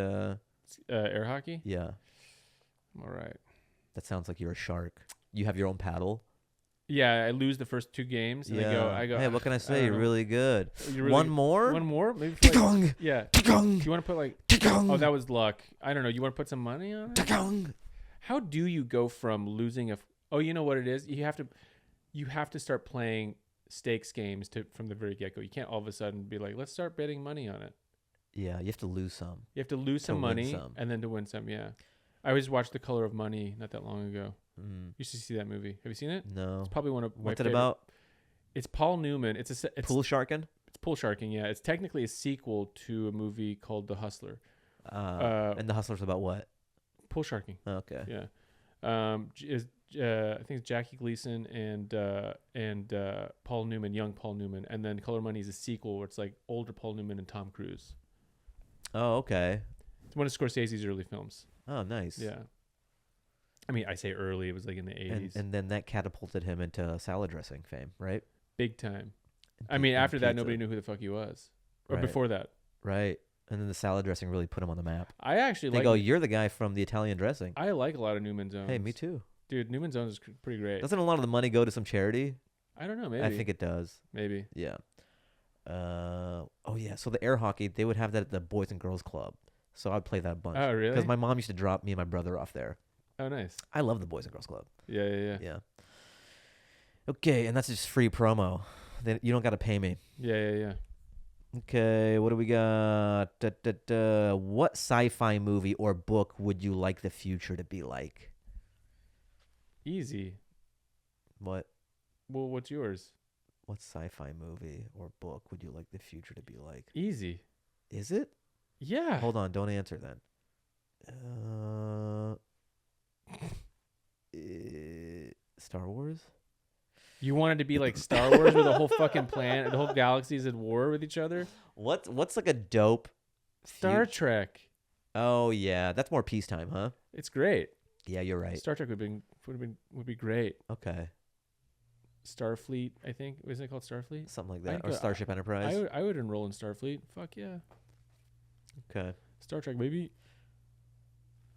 Air hockey? yeah. I'm all right. That sounds like you're a shark. You have your own paddle. Yeah, I lose the first 2 games. And I go. Hey, what can I say? You're know. really good. You're really- One more? One more? Maybe for like, Tikong. yeah. Do Tikong. you want to put like, Tikong. oh, that was luck. I don't know. You want to put some money on it? Tikong. How do you go from losing oh, you know what it is? You have to start playing stakes games from the very get-go. You can't all of a sudden be like, let's start betting money on it. Yeah, you have to lose some. You have to lose To some win money some. and then to win some, yeah. I always watched The Color of Money not that long ago. Used to see that movie. Have you seen it? No. It's probably one of my What's it favorite. about? It's Paul Newman. It's Pool sharking? It's pool sharking, yeah. It's technically a sequel to a movie called The Hustler. And The Hustler's about what? Pool sharking. Okay. Yeah. I think it's Jackie Gleason and Paul Newman, young Paul Newman, and then Color Money is a sequel where it's like older Paul Newman and Tom Cruise. Oh, okay. It's one of Scorsese's early films. Oh, nice. Yeah. I mean, I say early. It was like in the 80s. And then that catapulted him into salad dressing fame, right? Big time. I And mean, and after that, pizza. nobody knew who the fuck he was. Or Right. before that. Right. And then the salad dressing really put him on the map. I actually They like go, you're the guy from the Italian dressing. I like a lot of Newman Zones. Hey, me too. Dude, Newman Zones is pretty great. Doesn't a lot of the money go to some charity? I don't know, maybe. I think it does. Maybe. Yeah. Oh, yeah. So the air hockey, they would have that at the Boys and Girls Club. So I'd play that a bunch. Oh, really? Because my mom used to drop me and my brother off there. Oh, nice. I love the Boys and Girls Club. Yeah. Yeah. Okay, and that's just free promo. Then you don't got to pay me. Yeah. Okay, what do we got? What sci-fi movie or book would you like the future to be like? Easy. What What's yours? what sci-fi movie or book would you like the future to be like? Easy. Is it? Yeah. Hold on, don't answer then. Star Wars? You wanted to be like Star Wars where the whole fucking planet, the whole galaxy's at war with each other? What's like a dope Star fut- Trek. Oh yeah, that's more peacetime, huh? It's great. Yeah, you're right. Star Trek would be great. Okay, Starfleet, I think. Isn't it called Starfleet? something like I'd that, or go- Starship Enterprise. I would enroll in Starfleet. Fuck yeah. Okay. Star Trek, baby.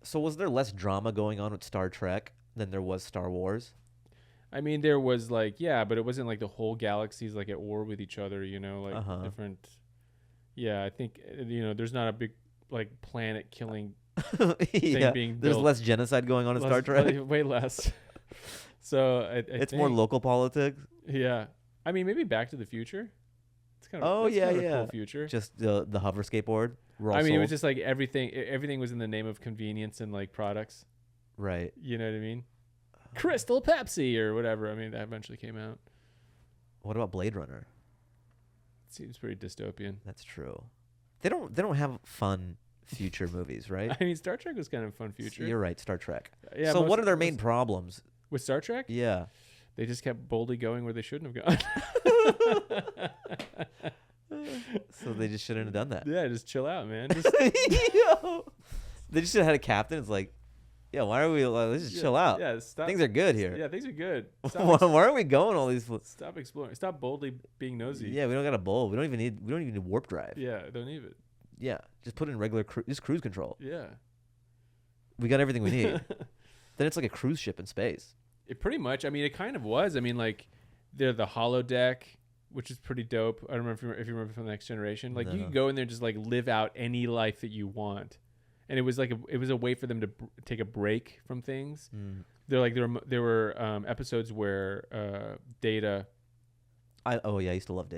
So was there less drama going on with Star Trek than there was Star Wars? I mean, there was like, yeah, but it wasn't like the whole galaxy's like at war with each other, you know, like Uh-huh. different. Yeah, I think, there's not a big like planet killing Yeah, being there's built. less genocide going on in Star less- Trek. way less. So It's more local politics. Yeah, I mean, maybe Back to the Future. It's kind of Oh, that's yeah, kind of a yeah. cool future. Just the hover skateboard. We're all I mean, it was sold. just like everything was in the name of convenience and like products. right. You know what I mean? Crystal Pepsi or whatever. I mean, that eventually came out. What about Blade Runner? It seems pretty dystopian. That's true. They don't have fun future movies, right? I mean, Star Trek was kind of a fun future. You're right. Star Trek. Yeah. So what are their main problems? with Star Trek? Yeah. They just kept boldly going where they shouldn't have gone. So they just shouldn't have done that. Yeah, just chill out, man. Just, Yo. They just should have had a captain. It's like, yeah, why are we? Let's just chill out. Yeah, stop. Things are good here. Yeah, things are good. Why are we going all these? Stop exploring. Stop boldly being nosy. Yeah, we don't got a bowl. We don't even need warp drive. Yeah, don't need it. Yeah, just put in regular just cruise control. Yeah. We got everything we need. Then it's like a cruise ship in space. It pretty much. I mean, it kind of was. I mean, like, they're the holodeck, which is pretty dope. I don't remember if you remember from the Next Generation. Like, you No. can go in there and just like live out any life that you want, and it was like it was a way for them to take a break from things. There were episodes where Data, I used would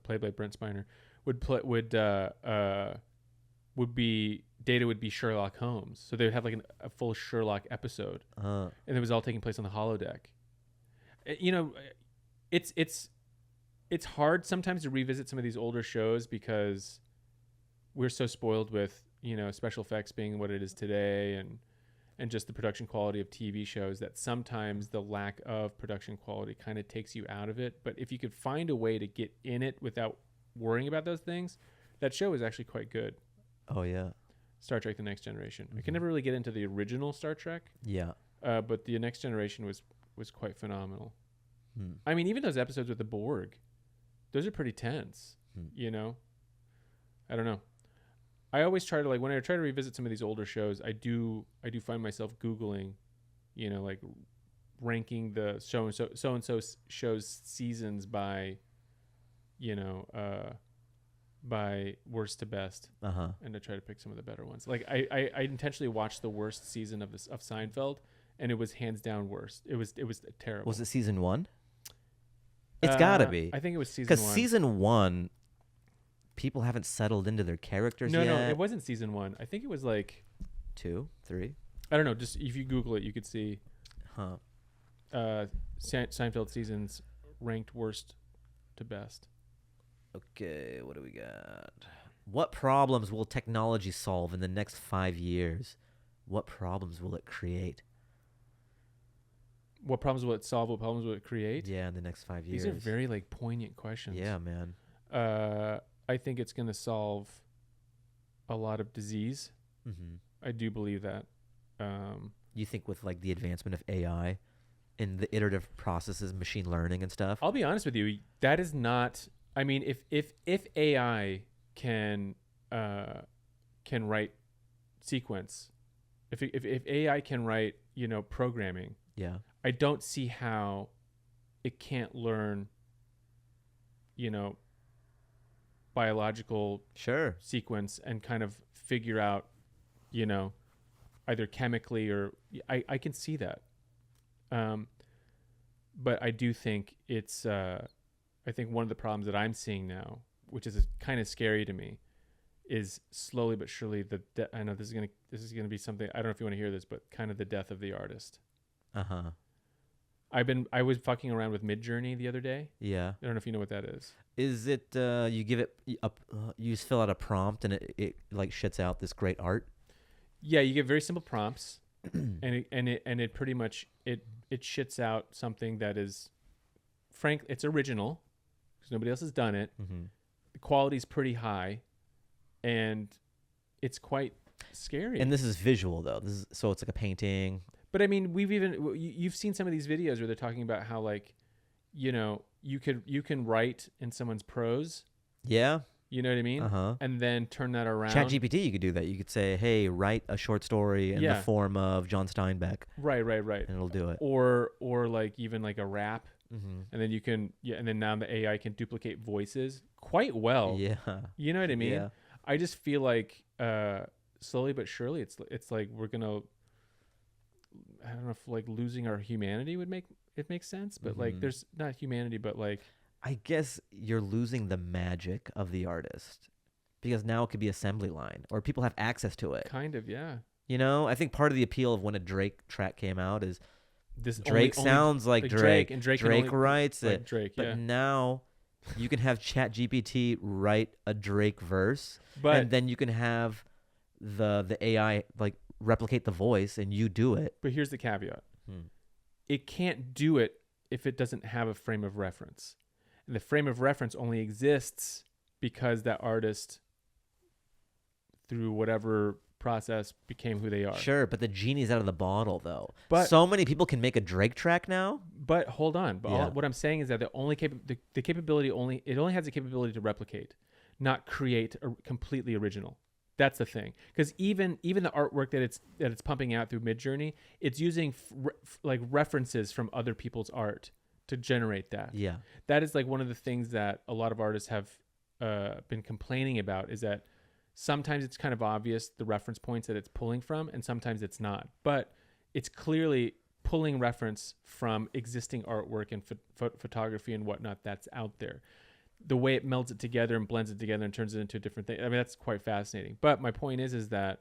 played by Brent Spiner, would Data would be Sherlock Holmes. So they would have like a full Sherlock episode, and it was all taking place on the holodeck. You know, it's hard sometimes to revisit some of these older shows because we're so spoiled with, you know, special effects being what it is today, and just the production quality of TV shows, that sometimes the lack of production quality kind of takes you out of it. But if you could find a way to get in it without worrying about those things, that show is actually quite good. Oh yeah. Star Trek: The Next Generation. I can never really get into the original Star Trek. Yeah. But the Next Generation was quite phenomenal. I mean, even those episodes with the Borg, those are pretty tense. You know, I don't know. I always try to, like, when I try to revisit some of these older shows, I do find myself Googling, you know, like ranking the so and so show's seasons by, you know, by worst to best, and to try to pick some of the better ones. Like I intentionally watched the worst season of Seinfeld, and it was hands down worst. It was terrible. Was it season 1? It's gotta be. I think it was season 1. Because season 1, people haven't settled into their characters yet. No, it wasn't season 1. I think it was like 2, 3. I don't know. Just if you Google it, you could see. Seinfeld seasons ranked worst to best. Okay, what do we got? What problems will technology solve in the next 5 years? What problems will it create? What problems will it solve? What problems will it create? Yeah, in the next 5 years. These are very like poignant questions. Yeah, man. I think it's going to solve a lot of disease. I do believe that. You think with like the advancement of AI and the iterative processes, machine learning and stuff? I'll be honest with you. That is not. I mean, if AI can write sequence, if AI can write, you know, programming, yeah, I don't see how it can't learn, you know, biological sequence and kind of figure out, you know, either chemically or I can see that. But I do think it's I think one of the problems that I'm seeing now, which is kind of scary to me, is slowly but surely I know this is gonna be something, I don't know if you want to hear this, but kind of the death of the artist. I was fucking around with Midjourney the other day. Yeah. I don't know if you know what that is. Is it you give it you just fill out a prompt and it like shits out this great art? Yeah, you give very simple prompts and it pretty much it shits out something that is it's original because nobody else has done it. The quality's pretty high and it's quite scary. And this is visual though. So it's like a painting. But I mean, you've seen some of these videos where they're talking about how, like, you know, you can write in someone's prose. Yeah. You know what I mean? And then turn that around. ChatGPT, you could do that. You could say, hey, write a short story in the form of John Steinbeck. Right. And it'll do it. Or like even like a rap. And then you can, and then now the AI can duplicate voices quite well. Yeah. You know what I mean? Yeah. I just feel like slowly but surely it's like we're going to, I don't know if like losing our humanity would make sense, but like there's not humanity, but like I guess you're losing the magic of the artist because now it could be assembly line or people have access to it. Kind of, yeah. You know, I think part of the appeal of when a Drake track came out is Drake sounds like Drake, and Drake writes it. Drake, but now you can have ChatGPT write a Drake verse, and then you can have the AI like replicate the voice and you do it. But here's the caveat. It can't do it if it doesn't have a frame of reference. And the frame of reference only exists because that artist, through whatever process, became who they are. Sure, but the genie's out of the bottle, though. But so many people can make a Drake track now. But hold on. But what I'm saying is that the capability only has the capability to replicate, not create a completely original. That's the thing, because even the artwork that it's pumping out through Midjourney, it's using like references from other people's art to generate that. Yeah, that is like one of the things that a lot of artists have been complaining about, is that sometimes it's kind of obvious the reference points that it's pulling from, and sometimes it's not. But it's clearly pulling reference from existing artwork and photography and whatnot that's out there. the way it melds it together and blends it together and turns it into a different thing. I mean, that's quite fascinating. But my point is that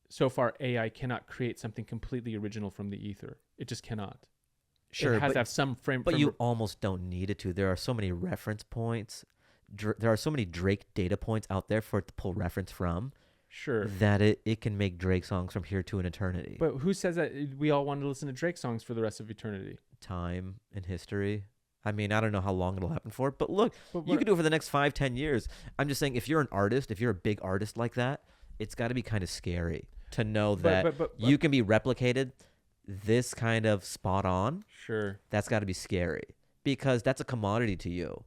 so far AI cannot create something completely original from the ether. It just cannot. Sure, it has to have some frame. But you almost don't need it to. There are so many reference points. There are so many Drake data points out there for it to pull reference from. Sure. That it can make Drake songs from here to an eternity. But who says that we all want to listen to Drake songs for the rest of eternity? Time and history. I mean, I don't know how long it'll happen for. But look, you can do it for the next 5-10 years. I'm just saying, if you're an artist, if you're a big artist like that, it's got to be kind of scary to know that you can be replicated this kind of spot on. Sure. That's got to be scary because that's a commodity to you.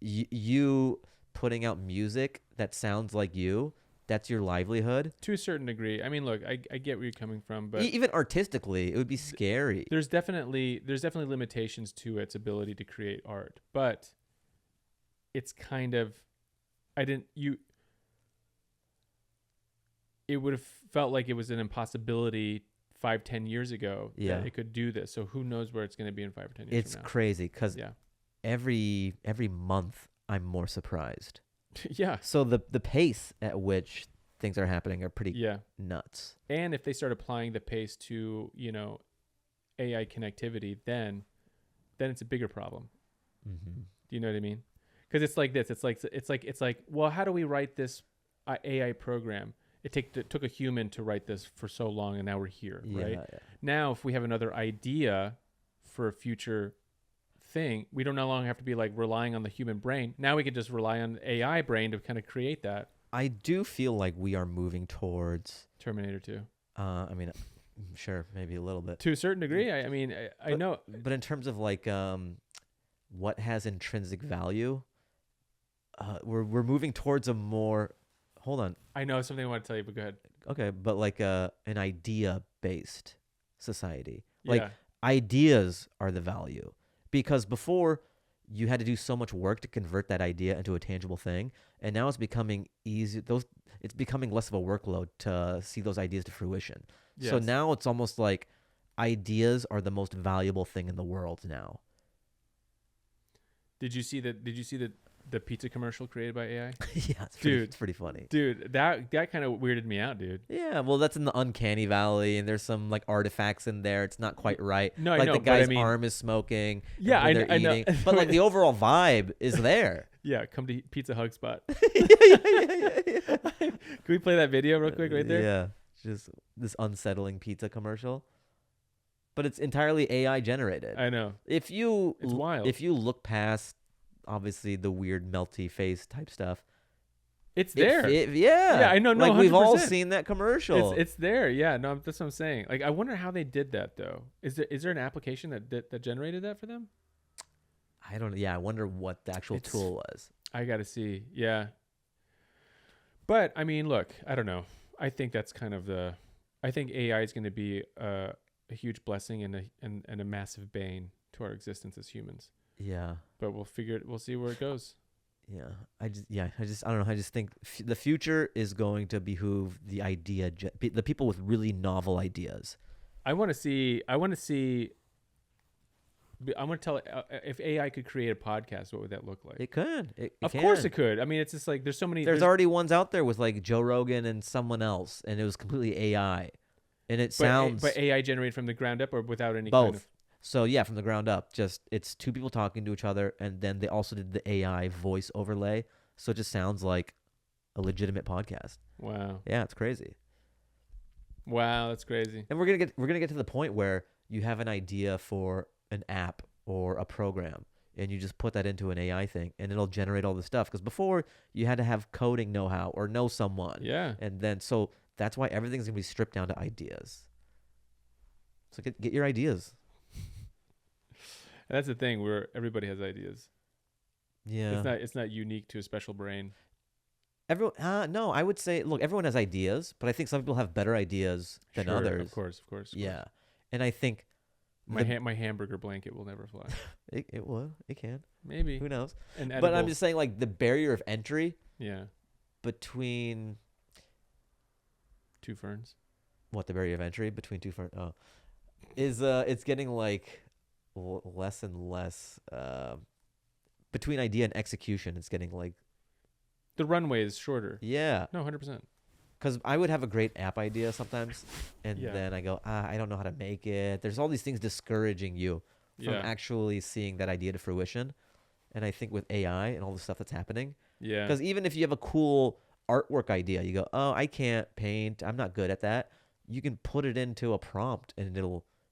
You putting out music that sounds like you, that's your livelihood. To a certain degree. I mean, look, I get where you're coming from, but even artistically, it would be scary. There's definitely limitations to its ability to create art, but it's kind of, it would have felt like it was an impossibility 5-10 years ago that it could do this. So who knows where it's going to be in 5 or 10 years It's from now. crazy because every month I'm more surprised. Yeah. So the pace at which things are happening are pretty nuts. And if they start applying the pace to, AI connectivity, then it's a bigger problem. Mm-hmm. Do you know what I mean? Because it's like this. It's like, well, how do we write this AI program? It took a human to write this for so long, and now we're here, right? Yeah. Now, if we have another idea for a future thing, we don't no longer have to be like relying on the human brain. Now we can just rely on the AI brain to kind of create that. I do feel like we are moving towards Terminator 2. I mean, sure, maybe a little bit. To a certain degree. I know. But in terms of like what has intrinsic value, we're moving towards a more... Hold on. I know something I want to tell you, but go ahead. Okay, but like an idea-based society. Like ideas are the value. Because before, you had to do so much work to convert that idea into a tangible thing, and now it's becoming easy. It's becoming less of a workload to see those ideas to fruition. Yes. So now it's almost like ideas are the most valuable thing in the world now. Did you see the pizza commercial created by AI? Yeah, it's pretty funny. Dude, that kind of weirded me out, dude. Yeah, well, that's in the uncanny valley, and there's some like artifacts in there. It's not quite right. No, like I know, the guy's arm is smoking. Yeah, I know. But like the overall vibe is there. Yeah, come to Pizza Hug Spot. yeah. Can we play that video real quick right there? Yeah, just this unsettling pizza commercial. But it's entirely AI generated. I know. It's wild. If you look past, obviously, the weird melty face type stuff, it's there. Yeah, I know. No, like 100%. we've all seen that commercial. It's there. Yeah, no, that's what I'm saying. Like, I wonder how they did that though. Is there an application that generated that for them? I don't know. Yeah, I wonder what the actual tool was. I got to see. Yeah. But I mean, look, I don't know. I think that's kind of I think AI is going to be a huge blessing and a massive bane to our existence as humans. Yeah. But we'll see where it goes. Yeah. I don't know. I just think the future is going to behoove the people with really novel ideas. I want to tell if AI could create a podcast, what would that look like? It could. Of course it could. I mean, it's just like there's so many. There's already ones out there with like Joe Rogan and someone else, and it was completely AI. And it sounds... But AI generated from the ground up or without any both. kind of... So yeah, from the ground up. Just it's two people talking to each other, and then they also did the AI voice overlay. So it just sounds like a legitimate podcast. Wow. Yeah, it's crazy. Wow, that's crazy. And we're gonna get to the point where you have an idea for an app or a program, and you just put that into an AI thing, and it'll generate all this stuff. Because before, you had to have coding know-how or know someone. Yeah. And then so that's why everything's gonna be stripped down to ideas. So get your ideas. And that's the thing where everybody has ideas. Yeah. It's not unique to a special brain. Everyone, no, I would say, look, everyone has ideas, but I think some people have better ideas than others. Of course. Yeah. And I think my hamburger blanket will never fly. It will. It can. Maybe. Who knows? But I'm just saying, like, the barrier of entry. Yeah. Between two ferns. What, the barrier of entry between two ferns? Oh, it's getting like less and less between idea and execution, it's getting like, The runway is shorter. yeah. No, 100%. Because I would have a great app idea sometimes, and Yeah. then I go, I don't know how to make it. There's all these things discouraging you from Yeah. actually seeing that idea to fruition. And I think with AI and all the stuff that's happening, Yeah. because even if you have a cool artwork idea, you go, oh, I can't paint. I'm not good at that. You can put it into a prompt, and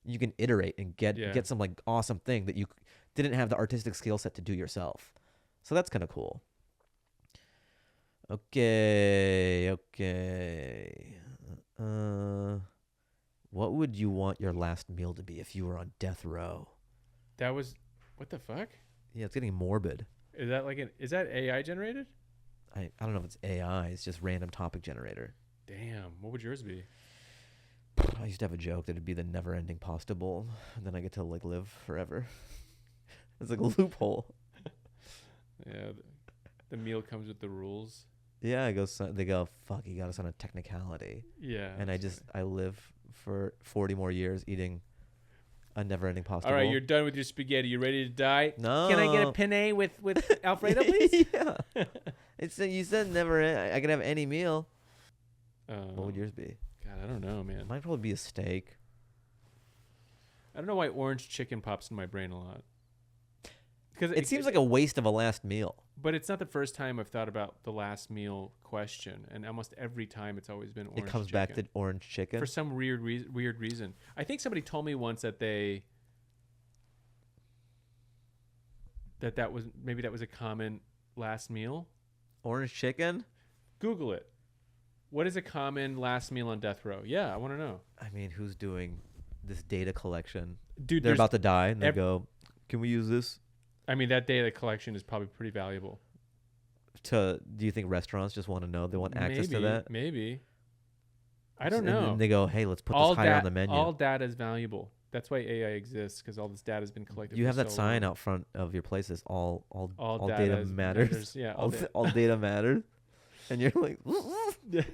you can iterate and get some like awesome thing that you didn't have the artistic skill set to do yourself. So that's kind of cool. Okay. What would you want your last meal to be if you were on death row? That was, what the fuck? Yeah, it's getting morbid. Is that is that AI generated? I don't know if it's AI. It's just random topic generator. Damn. What would yours be? I used to have a joke that it'd be the never-ending pasta bowl, and then I get to like live forever. It's like a loophole. Yeah. The meal comes with the rules. Yeah, they go, fuck, you got us on a technicality. Yeah. And I live for 40 more years eating a never-ending pasta bowl. All right, you're done with your spaghetti. You ready to die? No. Can I get a penne with Alfredo, please? Yeah. You said never. I can have any meal. What would yours be? God, I don't know, man. Mine probably be a steak. I don't know why orange chicken pops in my brain a lot. Because It seems like a waste of a last meal. But it's not the first time I've thought about the last meal question, and almost every time it's always been orange. It comes chicken. back to orange chicken. For some weird reason. I think somebody told me once that that was a common last meal. Orange chicken? Google it. What is a common last meal on death row? Yeah, I want to know. I mean, who's doing this data collection? Dude, They're about to die, and they go, can we use this? I mean, that data collection is probably pretty valuable. Do you think restaurants just want to know? They want access to that? Maybe. I don't And know. then they go, hey, let's put this higher on the menu. All data is valuable. That's why AI exists, because all this data has been collected. You for have that so sign long. out front of your places. All data data matters. Yeah, all data matters. And you're like, what is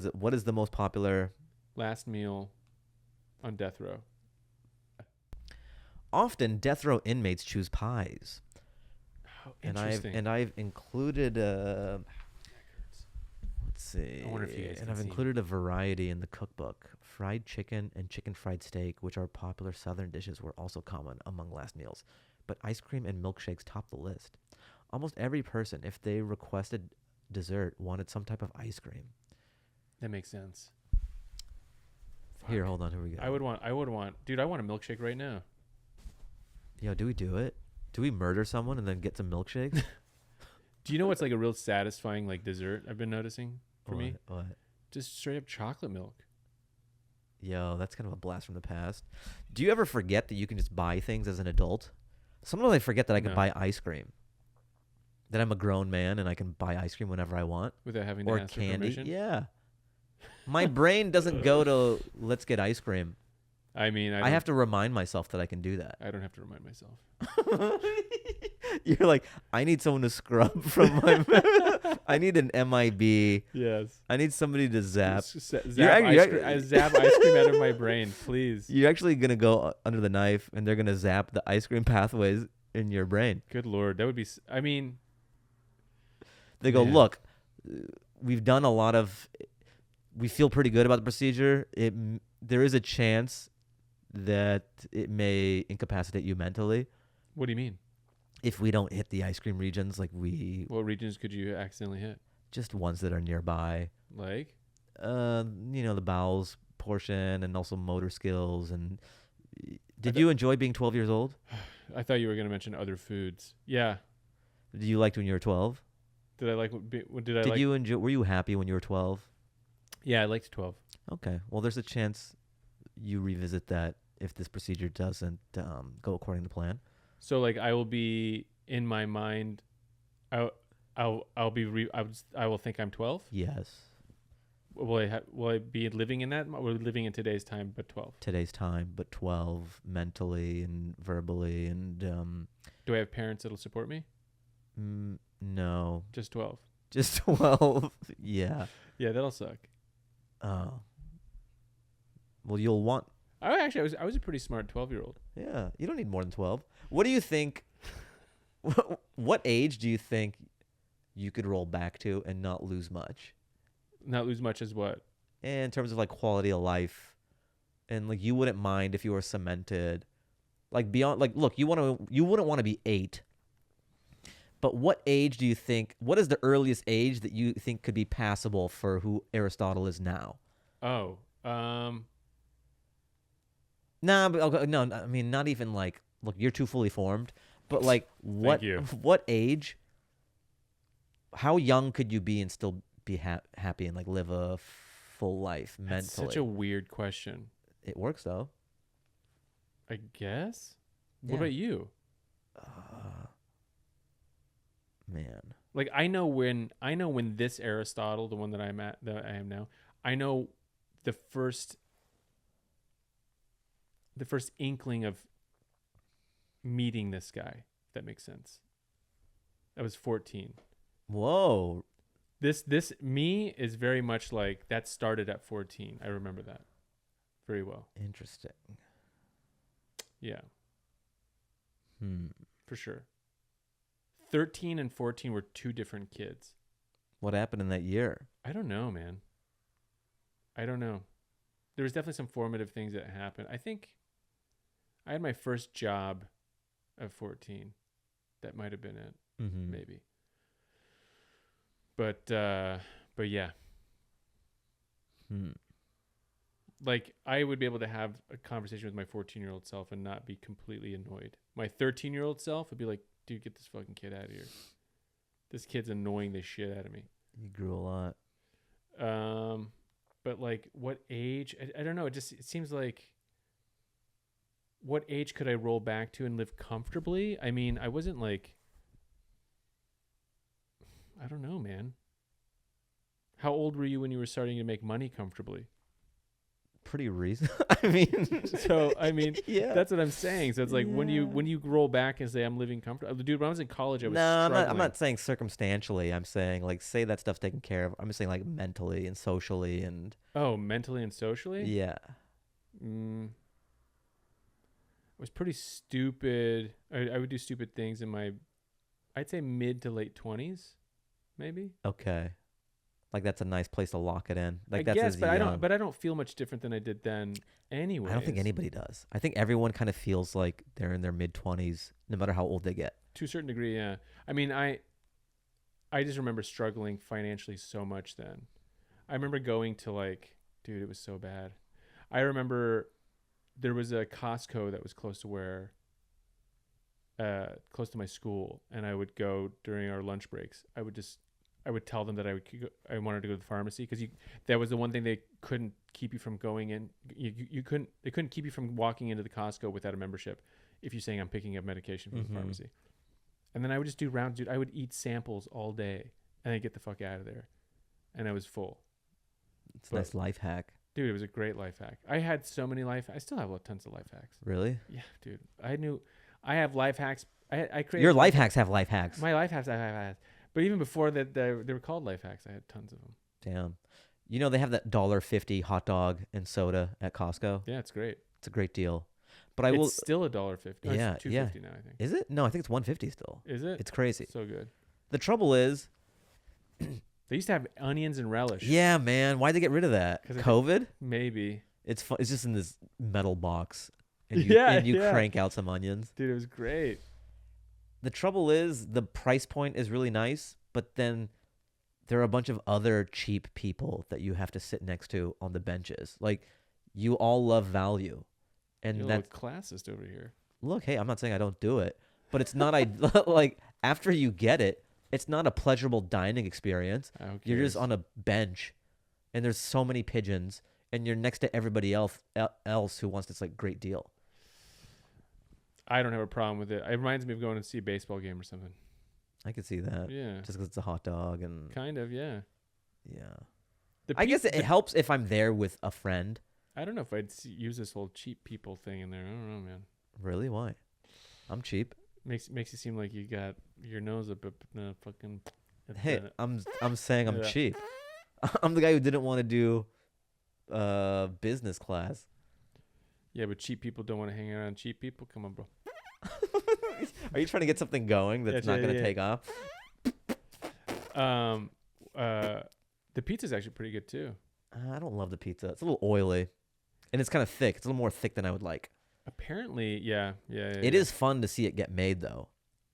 it? What is the most popular last meal on death row? Often, death row inmates choose pies. Oh, And interesting. I've included let's see. I wonder if you guys and can I've see. included a variety in the cookbook. Fried chicken and chicken fried steak, which are popular southern dishes, were also common among last meals. But ice cream and milkshakes topped the list. Almost every person, if they requested dessert, wanted some type of ice cream. That makes sense. Here, hold on. Here we go. I would want, dude, I want a milkshake right now. Yo, do we do it? Do we murder someone and then get some milkshakes? Do you know what's like a real satisfying like dessert I've been noticing for me? What? Just straight up chocolate milk. Yo, that's kind of a blast from the past. Do you ever forget that you can just buy things as an adult? Sometimes I forget that I can No. buy ice cream. That I'm a grown man and I can buy ice cream whenever I want. Without having to Or ask for candy. permission? Yeah. My brain doesn't go to let's get ice cream. I mean, I have to remind myself that I can do that. I don't have to remind myself. You're like, I need someone to scrub from my I need an MIB. Yes. I need somebody to zap. Zap You're zap ice cream out of my brain, please. You're actually going to go under the knife and they're going to zap the ice cream pathways in your brain. Good Lord. That would be, I mean. They go, Man. look, we've done a lot of, we feel pretty good about the procedure. There is a chance that it may incapacitate you mentally What do you mean? if we don't hit the ice cream regions like What regions could you accidentally hit? just ones that are nearby. Like? The bowels portion and also motor skills. And did you enjoy being 12 years old? I thought you were going to mention other foods. Yeah. Did you like when you were 12? Did I like, Were you happy when you were 12? Yeah, I liked 12. Okay. Well, there's a chance you revisit that if this procedure doesn't go according to plan. So like I will be in my mind, I will think I'm 12. Yes. Will I be living in that? Or living in today's time, but 12? Today's time, but 12 mentally and verbally and Do I have parents that'll support me? no, Just 12. just 12. Yeah. Yeah, that'll suck. Oh. Well, you'll want I was a pretty smart 12-year-old. Yeah, you don't need more than 12. What do you think? What age do you think you could roll back to and not lose much? Not lose much as what? In terms of like quality of life, and like you wouldn't mind if you were cemented, like beyond like look, you wouldn't want to be 8. But what age do you think? What is the earliest age that you think could be passable for who Aristotle is now? Oh, Nah, but okay, no, I mean not even like look, you're too fully formed. But like what you. what age? How young could you be and still be happy and like live a full life mentally? That's such a weird question. It works though. I guess. What Yeah. about you? Man. Like I know when this Aristotle, the one that I am now, I know the first inkling of meeting this guy, if that makes sense. I was 14. Whoa. This me is very much like that started at 14. I remember that very well. Interesting. Yeah, Hmm. for sure. 13 and 14 were two different kids. What happened in that year? I don't know, man. I don't know. There was definitely some formative things that happened. I think I had my first job at 14. That might have been it, Mm-hmm. maybe. But yeah. Hmm. Like I would be able to have a conversation with my 14-year-old self and not be completely annoyed. My 13-year-old self would be like, dude, get this fucking kid out of here. This kid's annoying the shit out of me. You grew a lot. But like what age? I don't know. It seems like what age could I roll back to and live comfortably? I mean, I wasn't like, I don't know, man. How old were you when you were starting to make money comfortably? Pretty reasonable. I mean, yeah. That's what I'm saying. So it's like when you roll back and say I'm living comfortable, dude. When I was in college, I was struggling. I'm not saying circumstantially. I'm saying like say that stuff's taken care of. I'm just saying like mentally and socially and. Oh, mentally and socially. Yeah. I was pretty stupid. I would do stupid things in my, I'd say mid to late 20s, maybe. Okay. Like that's a nice place to lock it in. Like I that's guess, as but young. I don't feel much different than I did then. Anyway, I don't think anybody does. I think everyone kind of feels like they're in their mid-20s, no matter how old they get. to a certain degree. Yeah. I mean, I just remember struggling financially so much then. I remember going to like, dude, it was so bad. I remember there was a Costco that was close to where, close to my school, and I would go during our lunch breaks. I would tell them that I wanted to go to the pharmacy because that was the one thing they couldn't keep you from going in. They couldn't keep you from walking into the Costco without a membership if you're saying I'm picking up medication from the pharmacy. And then I would just do rounds, dude. I would eat samples all day and I'd get the fuck out of there. And I was full. It's a nice life hack. Dude, it was a great life hack. I had so many I still have tons of life hacks. Really? Yeah, dude. I have life hacks. I created Your life hacks have life hacks. My life hacks I have had. But even before that, they were called life hacks. I had tons of them. Damn. You know, they have that $1.50 hot dog and soda at Costco. Yeah, it's great. It's a great deal. But It's still $1.50. Oh, Yeah, it's $2.50 now, I think. Is it? No, I think it's $1.50 still. Is it? It's crazy. So good. The trouble is, They used to have onions and relish. yeah, man, why'd they get rid of that? 'Cause I COVID? Maybe. It's fun. It's just in this metal box, and you Yeah. crank out some onions. Dude, it was great. The trouble is, the price point is really nice, but then there are a bunch of other cheap people that you have to sit next to on the benches. Like, you all love value, and You're a that's little classist over here. look. Hey, I'm not saying I don't do it, but it's not. I like after you get it, it's not a pleasurable dining experience. Who You're just cares? on a bench, and there's so many pigeons, and you're next to everybody else who wants this like great deal. I don't have a problem with it. It reminds me of going to see a baseball game or something. I could see that. Yeah. Just because it's a hot dog and Kind of, yeah. yeah. The I guess peop- it helps if I'm there with a friend. I don't know if I'd use this whole cheap people thing in there. I don't know, man. Really? Why? I'm cheap. Makes you seem like you got your nose up the fucking. Hey, I'm saying I'm Yeah. cheap. I'm the guy who didn't want to do business class. Yeah, but cheap people don't want to hang around cheap people. Come on, bro. Are you trying to get something going that's not going to take off? The pizza's actually pretty good too. I don't love the pizza. It's a little oily, and it's kind of thick. It's a little more thick than I would like. Apparently, yeah. It is fun to see it get made though.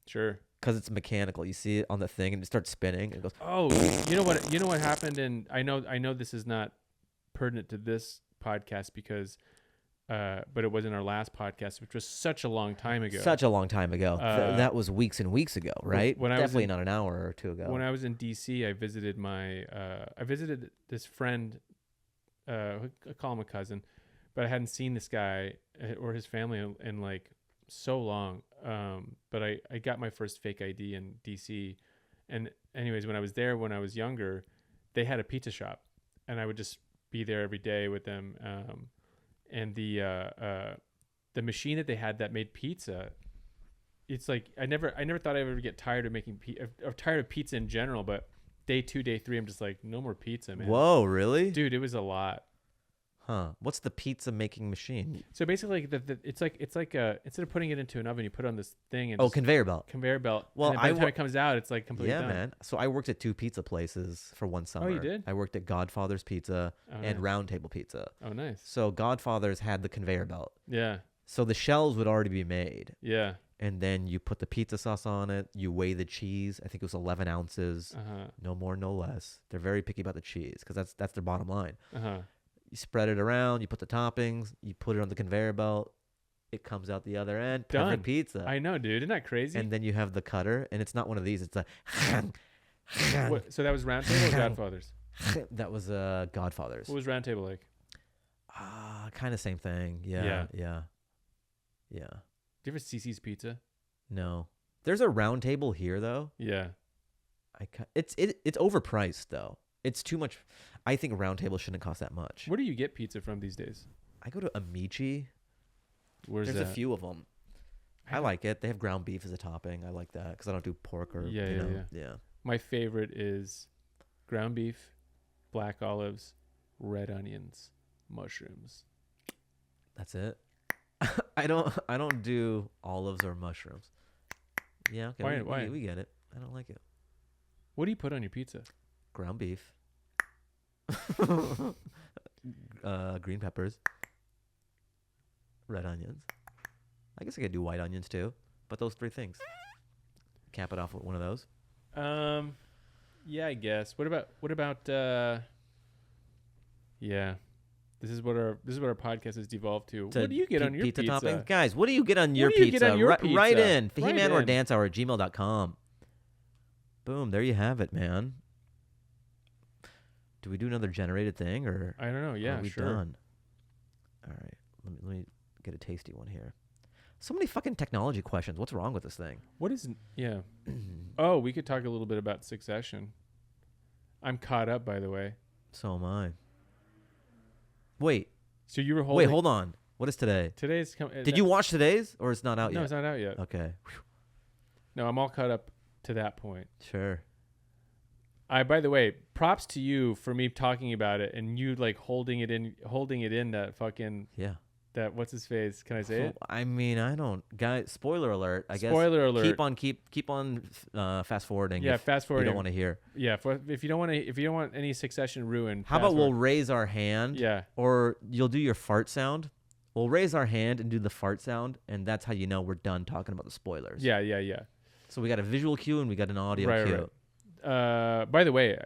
Sure. Because it's mechanical. You see it on the thing and it starts spinning. And it goes. Oh, you know what? You know what happened? And I know this is not pertinent to this podcast because, but it was in our last podcast, which was such a long time ago. Such a long time ago. That was weeks and weeks ago, right? When Definitely not an hour or two ago. When I was in DC, I visited this friend. I call him a cousin, but I hadn't seen this guy or his family in like so long. But I got my first fake ID in DC, and anyways, when I was there when I was younger, they had a pizza shop, and I would just be there every day with them. And the machine that they had that made pizza, it's like I never thought I would ever get tired of making or tired of pizza in general, but day 2, day 3, I'm just like, no more pizza, man. Whoa, really? Dude, it was a lot. Huh? What's the pizza making machine? So basically, it's like instead of putting it into an oven, you put it on this thing and conveyor belt. Conveyor belt. Well, and then by the time it comes out, it's like completely done. Man. So I worked at 2 pizza places for one summer. Oh, you did? I worked at Godfather's Pizza and Round Table Pizza. Oh, nice. So Godfather's had the conveyor belt. Yeah. So the shells would already be made. Yeah. And then you put the pizza sauce on it. You weigh the cheese. I think it was 11 ounces. No more, no less. They're very picky about the cheese because that's their bottom line. You spread it around. You put the toppings. You put it on the conveyor belt. It comes out the other end. Done. Perfect pizza. I know, dude. Isn't that crazy? And then you have the cutter, and it's not one of these. It's a. So that was Round Table or Godfather's? That was Godfather's. What was Round Table like? Kind of same thing. Yeah. Do you ever CC's Pizza? No. There's a Round Table here though. Yeah. It's overpriced though. It's too much. I think Round Table shouldn't cost that much. Where do you get pizza from these days? I go to Amici. Where's There's that? a few of them. I like it. They have ground beef as a topping. I like that because I don't do pork or yeah. My favorite is ground beef, black olives, red onions, mushrooms. That's it. I don't do olives or mushrooms. Yeah, okay. Why? We get it. I don't like it. What do you put on your pizza? Ground beef. Green peppers. Red onions. I guess I could do white onions too. But those 3 things. Cap it off with one of those. Yeah, I guess. What about yeah. This is what our podcast has devolved to. What do you get on your pizza? Toppings? Guys, what do you get on your pizza? Write in. fahimanwardancehour@gmail.com. Boom, there you have it, man. Do we do another generated thing or I don't know. Yeah, are we sure. done? All right. Let me get a tasty one here. So many fucking technology questions. What's wrong with this thing? What is yeah. Oh, we could talk a little bit about Succession. I'm caught up, by the way. So am I. Wait. So you were holding... Wait, hold on. What is today? Today's... Did you watch today's or it's not out yet? No, it's not out yet. Okay. No, I'm all caught up to that point. Sure. By the way, props to you for me talking about it and you like holding it in that fucking... Yeah. That what's his face? Can I say it? I mean, I don't. Guys, spoiler alert. I guess. Spoiler alert. Keep on fast forwarding. Yeah, fast forwarding. You don't want to hear. Yeah, if you don't want any Succession ruined. How about we'll raise our hand? Yeah. Or you'll do your fart sound. We'll raise our hand and do the fart sound, and that's how you know we're done talking about the spoilers. Yeah. So we got a visual cue and we got an audio cue. Right. By the way,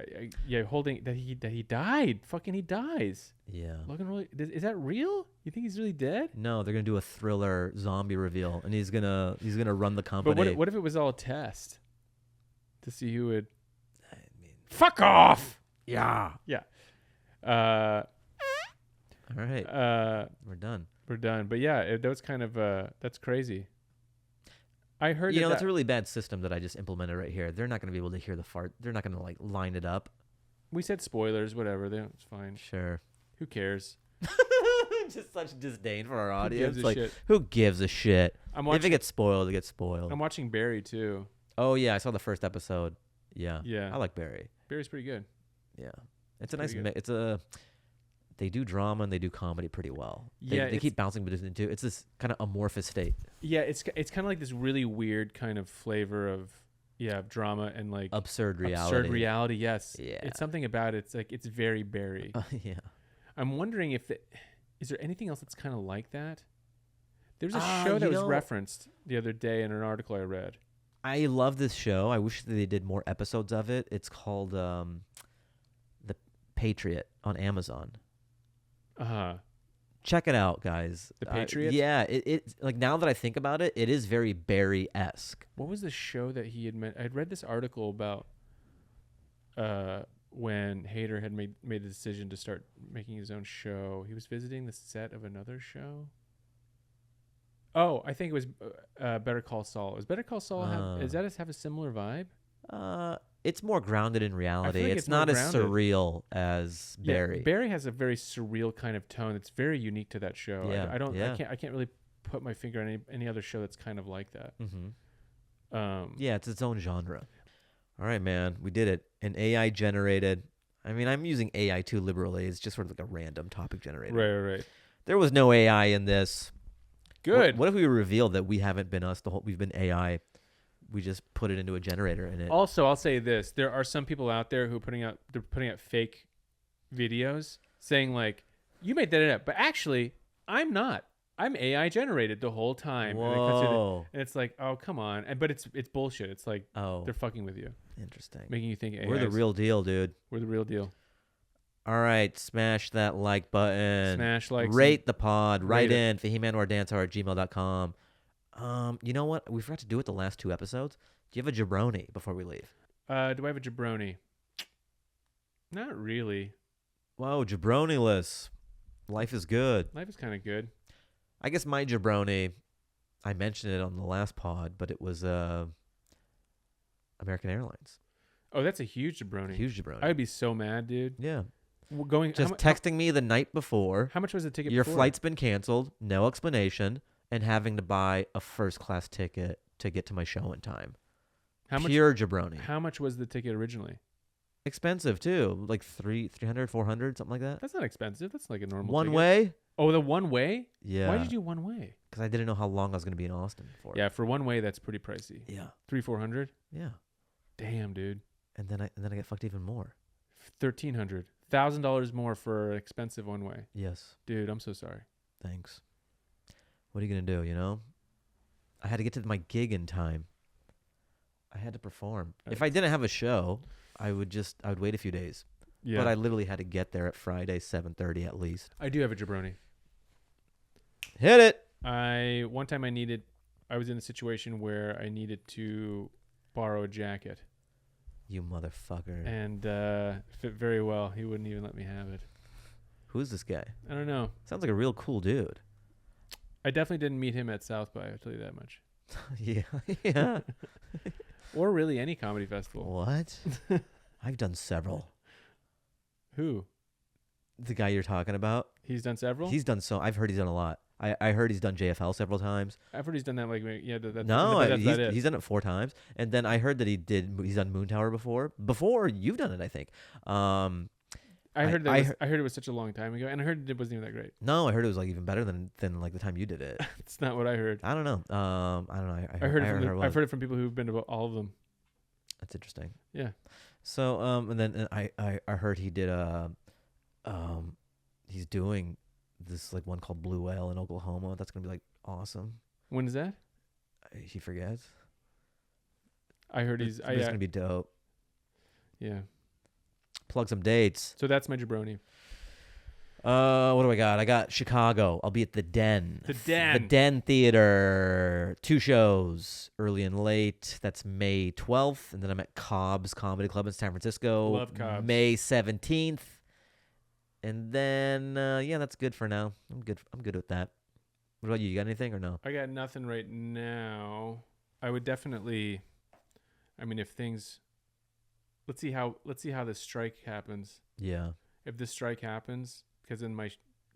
holding that he died. Fucking he dies. Yeah. Looking really. Is that real? You think he's really dead? No, they're gonna do a thriller zombie reveal, and he's gonna run the company. But what if it was all a test to see who would? I mean, fuck off. Yeah. Yeah. All right. We're done. But yeah, that was kind of that's crazy. I heard that's a really bad system that I just implemented right here. They're not going to be able to hear the fart. They're not going to like line it up. We said spoilers, whatever. It's fine. Sure. Who cares? Just such disdain for our audience. Shit? Who gives a shit? If it gets spoiled, it gets spoiled. I'm watching Barry too. Oh yeah, I saw the first episode. Yeah. Yeah. I like Barry. Barry's pretty good. Yeah. It's a nice mix. It's a They do drama and they do comedy pretty well. Yeah, They keep bouncing between the two. It's this kind of amorphous state. Yeah, it's kind of like this really weird kind of flavor of drama and like Absurd reality. Absurd reality, yes. Yeah. It's something about it. It's like it's very Barry. Yeah. I'm wondering is there anything else that's kind of like that? There's a show that was referenced the other day in an article I read. I love this show. I wish they did more episodes of it. It's called The Patriot on Amazon. Check it out, guys. The Patriot? Yeah, it's like now that I think about it, it is very Barry-esque. What was the show that he had I'd read this article about when Hader had made the decision to start making his own show. He was visiting the set of another show. Oh, I think it was Better Call Saul. Is Better Call Saul have a similar vibe? It's more grounded in reality. like It's it's more not as grounded. surreal as Barry. Yeah, Barry has a very surreal kind of tone that's very unique to that show. Yeah, I can't really put my finger on any other show that's kind of like that. Mm-hmm. Yeah, it's its own genre. All right, man, we did it. An AI generated. I mean, I'm using AI too liberally. It's just sort of like a random topic generator. Right. There was no AI in this. Good. What if we revealed that we haven't been us? We've been AI. We just put it into a generator and it. Also, I'll say this: there are some people out there who are putting out fake videos saying like, "You made that up," but actually, I'm not. I'm AI generated the whole time. Whoa. And it's like, oh, come on. But it's bullshit. It's like Oh, they're fucking with you, interesting. making you think AI We're the real deal, dude. We're the real deal. All right, smash that like button. Smash like. Rate the pod. Write Rate in fahimanwardancehour@gmail.com. You know what? We forgot to do it the last 2 episodes. Do you have a jabroni before we leave? Do I have a jabroni? Not really. Whoa, jabroni-less. Life is good. Life is kind of good. I guess my jabroni, I mentioned it on the last pod, but it was American Airlines. Oh, that's a huge jabroni. Huge jabroni. I would be so mad, dude. Yeah. We're going Just texting me the night before. How much was the ticket? Your before? flight's been canceled, no explanation, and having to buy a first-class ticket to get to my show in time. How much? Pure jabroni. How much was the ticket originally? Expensive, too. Like 300, 400, something like that. That's not expensive. That's like a normal One ticket. way? Oh, the one way? Yeah. Why did you do one way? Because I didn't know how long I was going to be in Austin for. Yeah, for one way, that's pretty pricey. Yeah. 300-400. Yeah. Damn, dude. And then I get fucked even more. 1,300. $1,000 more for an expensive one way. Yes. Dude, I'm so sorry. Thanks. What are you going to do, you know? I had to get to my gig in time. I had to perform. If I didn't have a show, I would wait a few days. Yeah. But I literally had to get there at Friday, 7:30 at least. I do have a jabroni. Hit it. One time I was in a situation where I needed to borrow a jacket. You motherfucker. And fit very well. He wouldn't even let me have it. Who's this guy? I don't know. Sounds like a real cool dude. I definitely didn't meet him at South by, I'll tell you that much. Yeah. Yeah. Or really any comedy festival. What? I've done several. Who? The guy you're talking about? He's done several? I've heard he's done a lot. I heard he's done JFL several times. I've heard he's done that He's done it 4 times. And then I heard that he's done Moon Tower before you've done it, I think. I heard it was such a long time ago, and I heard it wasn't even that great. No, I heard it was like even better than like the time you did it. It's not what I heard. I don't know. I don't know. I've heard it from people who've been to all of them. That's interesting. Yeah. So and then I heard he did he's doing this like one called Blue Whale in Oklahoma. That's gonna be like awesome. When is that? He forgets. I heard It's gonna be dope. Yeah. Plug some dates. So that's my jabroni. What do I got? I got Chicago. I'll be at the Den. The Den Theater. 2 shows, early and late. That's May 12th. And then I'm at Cobb's Comedy Club in San Francisco. Love Cobb's. May 17th. And then, that's good for now. I'm good with that. What about you? You got anything or no? I got nothing right now. I would definitely, if things, let's see how this strike happens. Yeah. If this strike happens, because in my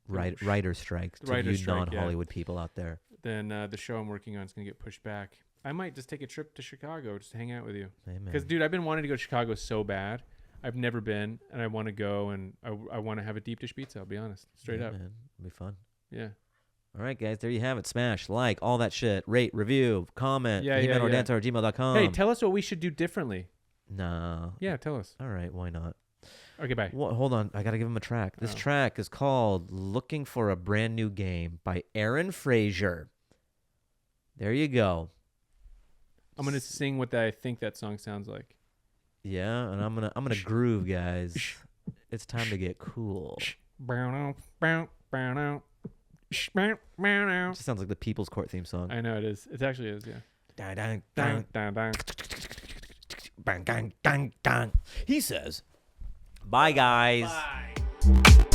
writer strikes to you non-Hollywood people out there. Then the show I'm working on is going to get pushed back. I might just take a trip to Chicago just to hang out with you. Hey, Because, dude, I've been wanting to go to Chicago so bad. I've never been, and I want to go, and I want to have a deep dish pizza. I'll be honest, straight Yeah, up. man. It'll be fun. Yeah. All right, guys, there you have it. Smash, like, all that shit. Rate, review, comment. Yeah, yeah, fahimanwardancehour@gmail.com. Hey, tell us what we should do differently. No. Yeah, tell us. All right, why not? Okay, bye. Hold on, I gotta give him a track. This Oh. track is called "Looking for a Brand New Game" by Aaron Frazier. There you go. I'm gonna sing what I think that song sounds like. Yeah, and I'm gonna groove, guys. It's time to get cool. It just sounds like the People's Court theme song. I know it is. It actually is. Yeah. Dang, dang, Dang, dang, dang, dang. bang, dang, dang, dang. He says, "Bye, guys." Bye.